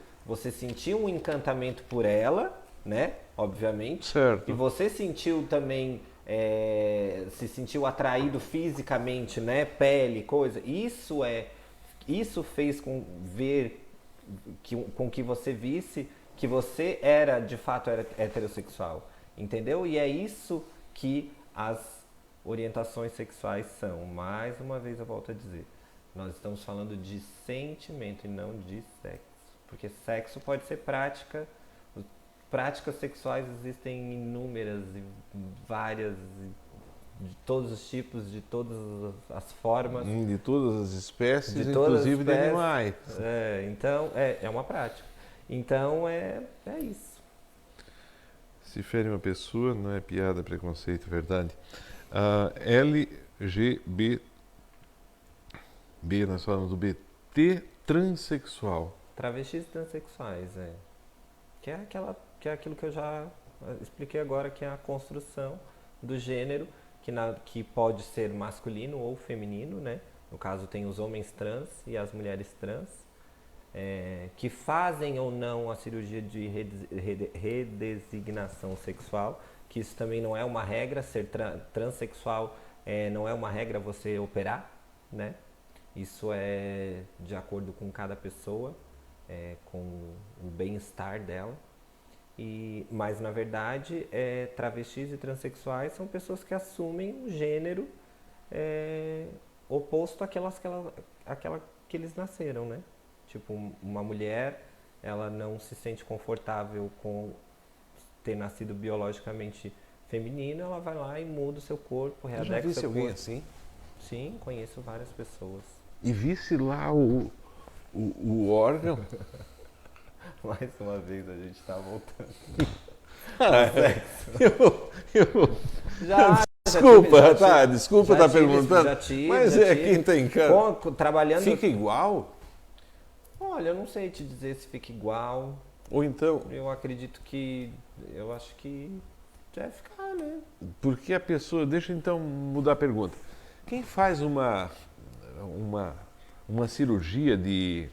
um encantamento por ela, né? Obviamente. Certo. E você sentiu também... se sentiu atraído fisicamente, né? Pele, coisa. Isso fez com que você visse que você era, de fato, era heterossexual, entendeu? E é isso que as orientações sexuais são. Mais uma vez eu volto a dizer, nós estamos falando de sentimento e não de sexo. Porque sexo pode ser prática, práticas sexuais existem inúmeras e várias, de todos os tipos, de todas as formas. De todas as espécies, De todas as inclusive de espécies. animais. Então, é uma prática. Então, é isso. Se fere uma pessoa, não é piada, preconceito, verdade. LGBT, nós falamos do BT transexual. Travestis transexuais, que é aquilo que eu já expliquei agora, que é a construção do gênero, que pode ser masculino ou feminino, né? No caso, tem os homens trans e as mulheres trans, que fazem ou não a cirurgia de redesignação sexual, que isso também não é uma regra, ser transexual não é uma regra você operar, né? Isso é de acordo com cada pessoa, com o bem-estar dela. Mas na verdade, travestis e transexuais são pessoas que assumem um gênero oposto àquela que eles nasceram, né? Tipo, uma mulher, ela não se sente confortável com ter nascido biologicamente feminino, ela vai lá e muda o seu corpo, readequa o seu corpo. Alguém assim? Sim, conheço várias pessoas. E visse lá o órgão. Mais uma vez a gente está voltando. Desculpa estar perguntando. Mas quem tem cara. Trabalhando. Fica igual? Olha, eu não sei te dizer se fica igual. Ou então. Eu acredito que. Eu acho que deve ficar, né? Porque a pessoa. Deixa então mudar a pergunta. Quem faz uma cirurgia de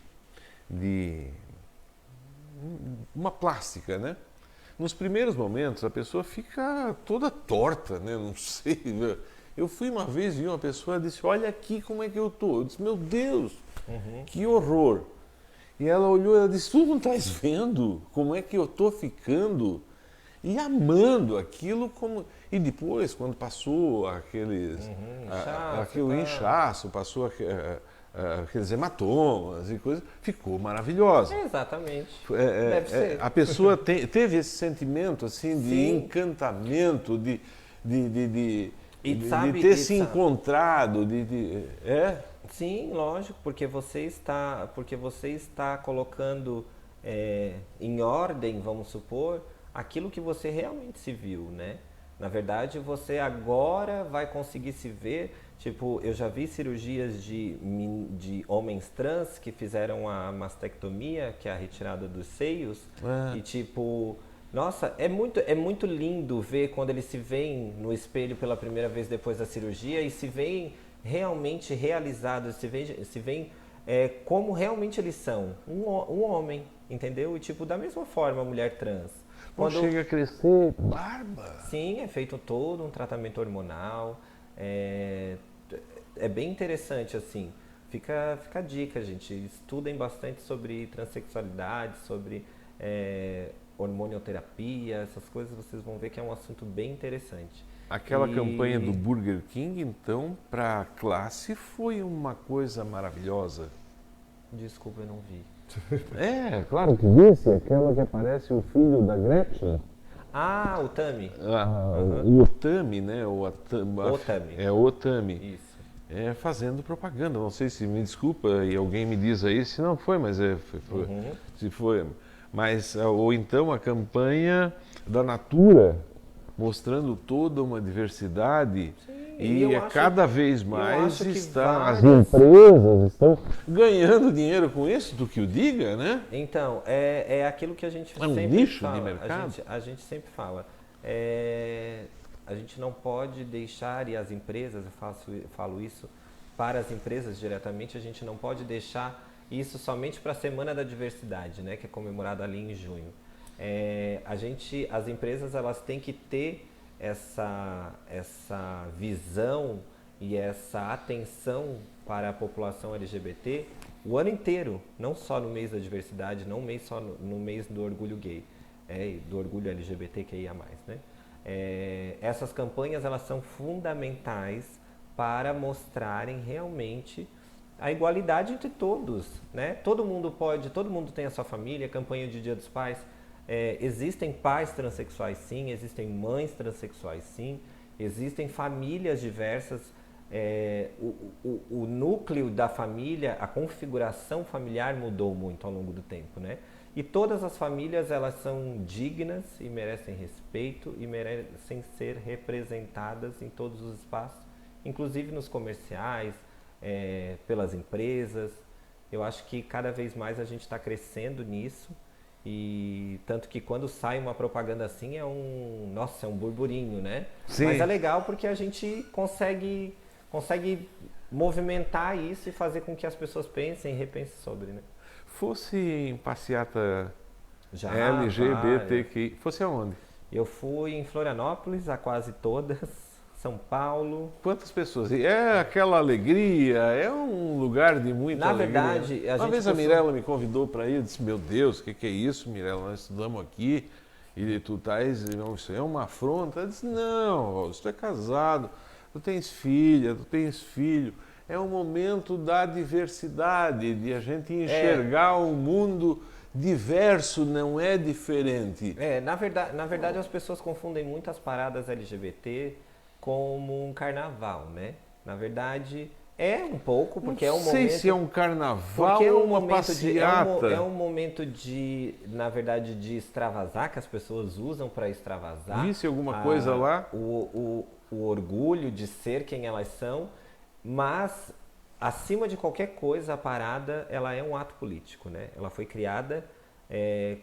uma plástica, né? Nos primeiros momentos a pessoa fica toda torta, né? Não sei. Eu fui uma vez e uma pessoa disse: olha aqui como é que eu tô. Eu disse: meu Deus, que horror. E ela olhou e disse: tu não estás vendo como é que eu tô ficando? E amando aquilo como... E depois, quando passou aquele inchaço, passou aqueles hematomas e coisas, ficou maravilhosa. Exatamente. Deve ser. A pessoa teve esse sentimento assim de Sim. encantamento, de ter se encontrado, Sim, lógico, porque você está colocando em ordem, vamos supor, aquilo que você realmente se viu, né? Na verdade, você agora vai conseguir se ver. Tipo, eu já vi cirurgias de homens trans que fizeram a mastectomia, que é a retirada dos seios, e tipo, nossa, é muito lindo ver quando eles se veem no espelho pela primeira vez depois da cirurgia e se veem realmente realizados, se veem como realmente eles são, um homem, entendeu? E tipo, da mesma forma a mulher trans. Quando chega a crescer, barba. Sim, é feito todo um tratamento hormonal, é bem interessante, assim. Fica a dica, gente. Estudem bastante sobre transexualidade, sobre hormonioterapia, essas coisas, vocês vão ver que é um assunto bem interessante. Aquela campanha do Burger King, então, para a classe foi uma coisa maravilhosa. Desculpa, eu não vi. Claro que disse, aquela que aparece o filho da Gretchen. Ah, o Tami. O Tami, né? O Tami. O Tami. Isso. Fazendo propaganda. Não sei se me desculpa e alguém me diz aí se não foi, mas foi. Se foi. Mas, ou então a campanha da Natura, mostrando toda uma diversidade. Sim, e cada vez mais as empresas estão ganhando dinheiro com isso, do que o diga, né? Então, é aquilo que a gente sempre fala. É um nicho de mercado. A gente sempre fala. A gente não pode deixar, e as empresas, eu falo isso para as empresas diretamente, a gente não pode deixar isso somente para a Semana da Diversidade, né, que é comemorada ali em junho. As empresas, elas têm que ter essa visão e essa atenção para a população LGBT o ano inteiro, não só no mês da diversidade, não só no mês do orgulho gay, do orgulho LGBTQIA+, né? Essas campanhas elas são fundamentais para mostrarem realmente a igualdade entre todos, né? Todo mundo tem a sua família, campanha de Dia dos Pais. Existem pais transexuais sim, existem mães transexuais sim, existem famílias diversas. O núcleo da família, a configuração familiar mudou muito ao longo do tempo, né? E todas as famílias elas são dignas e merecem respeito e merecem ser representadas em todos os espaços, inclusive nos comerciais, pelas empresas. Eu acho que cada vez mais a gente está crescendo nisso, e tanto que quando sai uma propaganda assim é um burburinho, né? Sim. Mas é legal porque a gente consegue movimentar isso e fazer com que as pessoas pensem e repensem sobre, né? Fosse em passeata Já, LGBTQI, fosse aonde? Eu fui em Florianópolis, a quase todas, São Paulo. Quantas pessoas? E é aquela alegria, é um lugar de muita alegria. Na verdade, Uma vez a Mirella me convidou para ir, eu disse, meu Deus, o que é isso, Mirella? Nós estudamos aqui e tu estás, isso é uma afronta. Eu disse, não, tu é casado, tu tens filha, tu tens filho. É um momento da diversidade, de a gente enxergar o mundo diverso, não é diferente. Na verdade as pessoas confundem muito as paradas LGBT como um carnaval, né? Na verdade, é um pouco, porque é um momento... Não sei se é um carnaval ou uma passeata. É um momento de, na verdade, de extravasar, que as pessoas usam para extravasar. Visse alguma coisa lá? O orgulho de ser quem elas são, mas, acima de qualquer coisa, a parada, ela é um ato político, né? Ela foi criada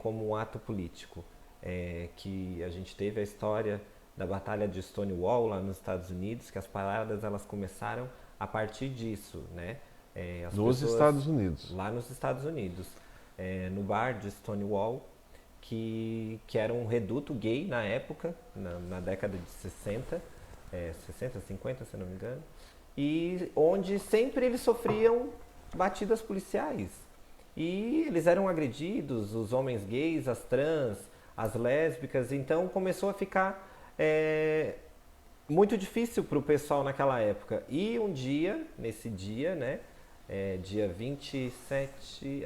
como um ato político, que a gente teve a história da Batalha de Stonewall lá nos Estados Unidos, que as paradas elas começaram a partir disso, né? Nos Estados Unidos. Lá nos Estados Unidos, no bar de Stonewall, que era um reduto gay na época, na década de 60, 50, se não me engano, e onde sempre eles sofriam batidas policiais. E eles eram agredidos, os homens gays, as trans, as lésbicas, então começou a ficar muito difícil para o pessoal naquela época. E um dia, nesse dia, né, dia 27,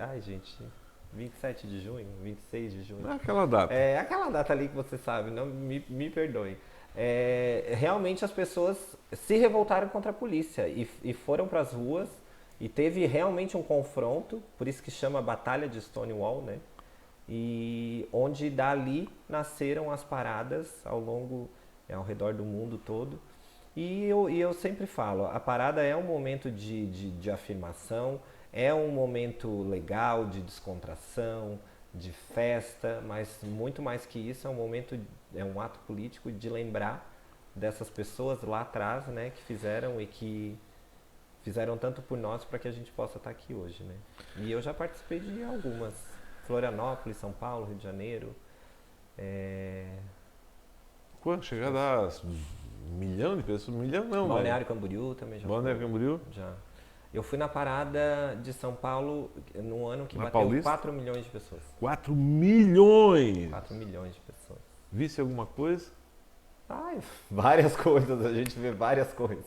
27 de junho, 26 de junho. Aquela data. Aquela data ali que você sabe, não me perdoe. Realmente as pessoas se revoltaram contra a polícia e foram para as ruas, e teve realmente um confronto, por isso que chama Batalha de Stonewall, né? E onde dali nasceram as paradas ao redor do mundo todo. E eu sempre falo, a parada é um momento de afirmação, é um momento legal, de descontração, de festa, mas muito mais que isso, é um ato político de lembrar dessas pessoas lá atrás, né, que fizeram e que fizeram tanto por nós para que a gente possa estar aqui hoje, né? E eu já participei de algumas. Florianópolis, São Paulo, Rio de Janeiro. Quando chegar a dar 1 milhão de pessoas? 1 milhão não, Balneário Camboriú também já. Balneário Camboriú? Já. Eu fui na parada de São Paulo no ano que na bateu Paulista? 4 milhões de pessoas. 4 milhões! 4 milhões de pessoas. Visse alguma coisa? Ai, várias coisas, a gente vê várias coisas.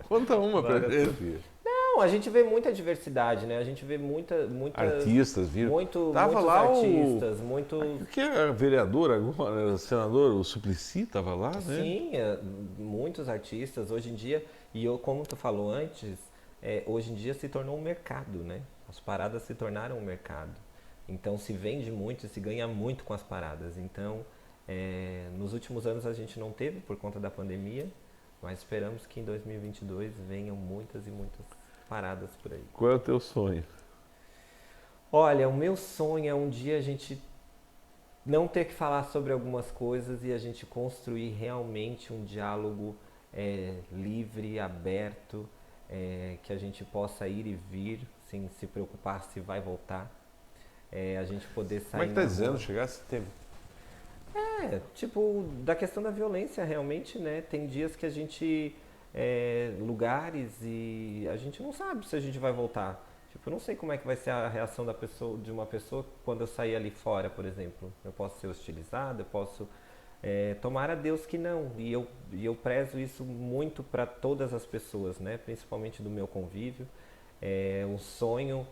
Conta uma pra gente. Não, a gente vê muita diversidade, né? A gente vê muitas artistas viram. Tava muitos lá artistas, muito. Que é vereador agora, senador, o Suplicy estava lá, né? Sim, muitos artistas hoje em dia, e como tu falou antes, hoje em dia se tornou um mercado, né? As paradas se tornaram um mercado. Então se vende muito e se ganha muito com as paradas. Então, nos últimos anos a gente não teve por conta da pandemia, mas esperamos que em 2022 venham muitas e muitas paradas por aí. Qual é o teu sonho? Olha, o meu sonho é um dia a gente não ter que falar sobre algumas coisas e a gente construir realmente um diálogo livre, aberto, que a gente possa ir e vir sem se preocupar se vai voltar. A gente poder sair. Como é que tá dizendo? Chegar a setembro? Tipo, da questão da violência realmente, né? Tem dias que a gente lugares e a gente não sabe se a gente vai voltar. Tipo, eu não sei como é que vai ser a reação de uma pessoa quando eu sair ali fora, por exemplo. Eu posso ser hostilizado, eu posso... tomara a Deus que não. E eu prezo isso muito para todas as pessoas, né? Principalmente do meu convívio. Um sonho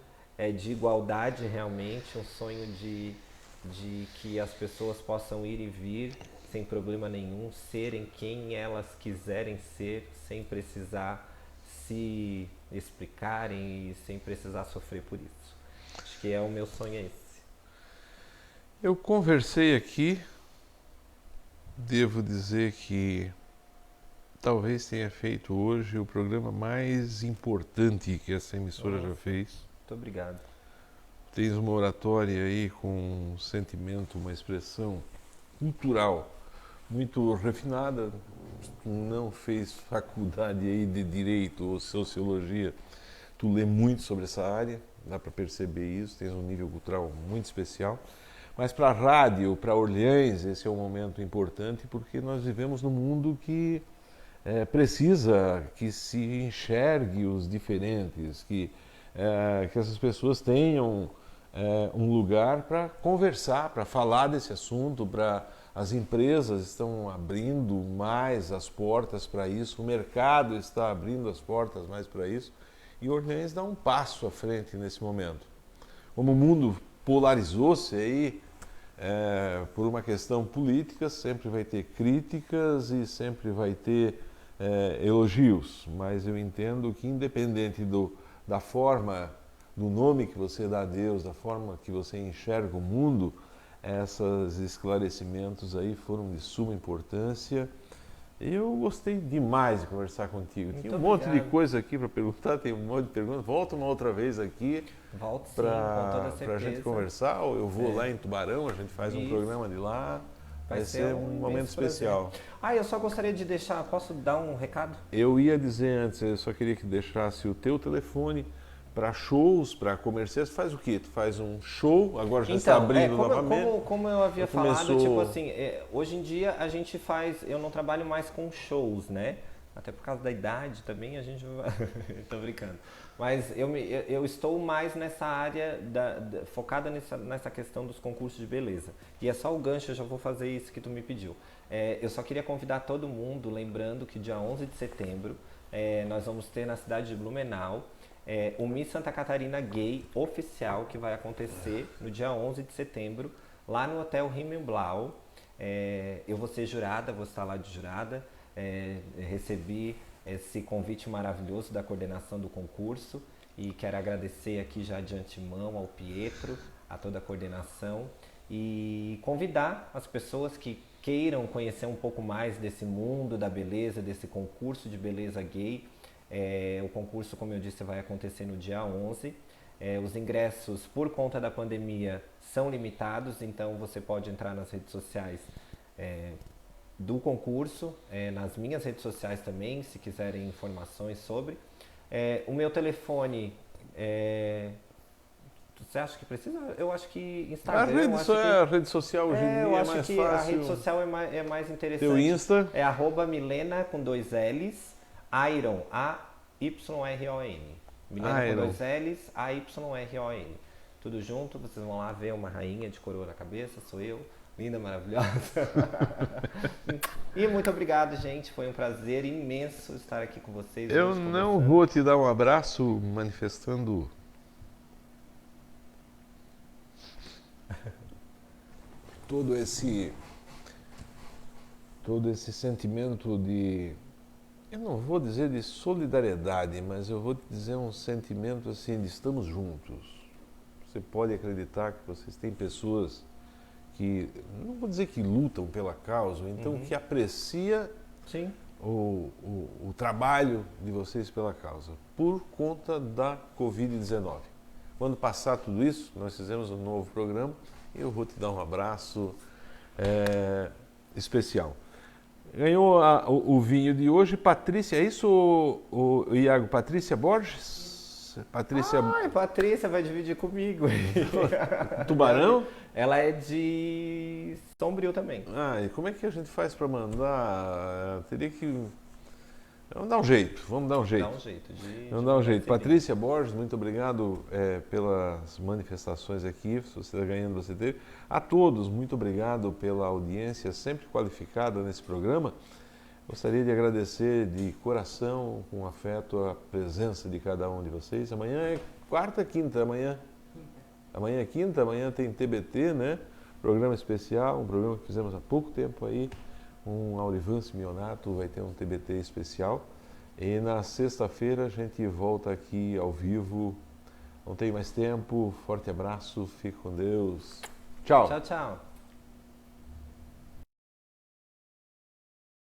de igualdade realmente, um sonho de que as pessoas possam ir e vir sem problema nenhum, serem quem elas quiserem ser, sem precisar se explicarem e sem precisar sofrer por isso. Acho que o meu sonho é esse. Eu conversei aqui, devo dizer que talvez tenha feito hoje o programa mais importante que essa emissora já fez. Muito obrigado. Tens uma oratória aí com um sentimento, uma expressão cultural muito refinada. Não fez faculdade aí de Direito ou Sociologia. Tu lê muito sobre essa área, dá para perceber isso, tens um nível cultural muito especial. Mas para a rádio, para Orleans, esse é um momento importante porque nós vivemos num mundo que precisa que se enxergue os diferentes, que essas pessoas tenham um lugar para conversar, para falar desse assunto, as empresas estão abrindo mais as portas para isso, o mercado está abrindo as portas mais para isso, e Orleans dá um passo à frente nesse momento. Como o mundo polarizou-se aí por uma questão política, sempre vai ter críticas e sempre vai ter elogios, mas eu entendo que independente da forma, do nome que você dá a Deus, da forma que você enxerga o mundo, esses esclarecimentos aí foram de suma importância. Eu gostei demais de conversar contigo. Muito Tinha um monte de obrigado. coisa aqui para perguntar, tem um monte de perguntas. Volta uma outra vez aqui Volto sim, com toda certeza. para a gente conversar. Ou eu vou lá em Tubarão, a gente faz um Isso. programa de lá. Vai ser um momento imenso especial. prazer. Eu só gostaria de deixar, posso dar um recado? Eu ia dizer antes, eu só queria que deixasse o teu telefone para shows, para comerciais. Faz o quê? Tu faz um show, agora já está abrindo novamente. Como eu havia falado, começou... tipo assim, hoje em dia a gente eu não trabalho mais com shows, né? Até por causa da idade também a gente vai... Tô brincando. Mas eu estou mais nessa área, focada nessa questão dos concursos de beleza. E é só o gancho, eu já vou fazer isso que tu me pediu. Eu só queria convidar todo mundo, lembrando que dia 11 de setembro nós vamos ter na cidade de Blumenau o Miss Santa Catarina Gay oficial, que vai acontecer no dia 11 de setembro, lá no Hotel Himmelblau. Eu vou ser jurada, vou estar lá de jurada. Recebi esse convite maravilhoso da coordenação do concurso e quero agradecer aqui já de antemão ao Pietro, a toda a coordenação e convidar as pessoas que queiram conhecer um pouco mais desse mundo da beleza, desse concurso de beleza gay. O concurso, como eu disse, vai acontecer no dia 11. Os ingressos, por conta da pandemia, são limitados, então você pode entrar nas redes sociais do concurso, nas minhas redes sociais também, se quiserem informações sobre. O meu telefone, você acha que precisa? Eu acho que Instagram... A rede social hoje em dia é mais fácil. Eu acho que a rede social é mais interessante. Teu Insta? É @Milena com 2 L's, Ayron, A-Y-R-O-N. Milena com 2 L's, A-Y-R-O-N. Tudo junto, vocês vão lá ver uma rainha de coroa na cabeça, sou eu. Linda, maravilhosa. E muito obrigado, gente. Foi um prazer imenso estar aqui com vocês. Eu não vou te dar um abraço manifestando todo esse sentimento de, eu não vou dizer de solidariedade, mas eu vou te dizer um sentimento assim de estamos juntos. Você pode acreditar que vocês têm pessoas que, não vou dizer que lutam pela causa, então que aprecia Sim. o trabalho de vocês pela causa, por conta da Covid-19. Quando passar tudo isso, nós fizemos um novo programa e eu vou te dar um abraço especial. Ganhou o vinho de hoje, Patrícia, é isso, Iago? Patrícia Borges? Patrícia vai dividir comigo. Tubarão? Ela é de Sombrio também. E como é que a gente faz para mandar? Teria que Vamos dar um jeito, vamos dar um jeito. Dá um jeito de Vamos dar um jeito. receber. Patrícia Borges, muito obrigado pelas manifestações aqui, você está ganhando, você teve. A todos, muito obrigado pela audiência sempre qualificada nesse programa. Gostaria de agradecer de coração, com afeto, a presença de cada um de vocês. Amanhã é quarta, quinta, amanhã é quinta, amanhã tem TBT, né? Programa especial, um programa que fizemos há pouco tempo aí, um Aurivan Simeonato vai ter um TBT especial. E na sexta-feira a gente volta aqui ao vivo. Não tem mais tempo. Forte abraço, fique com Deus. Tchau. Tchau, tchau.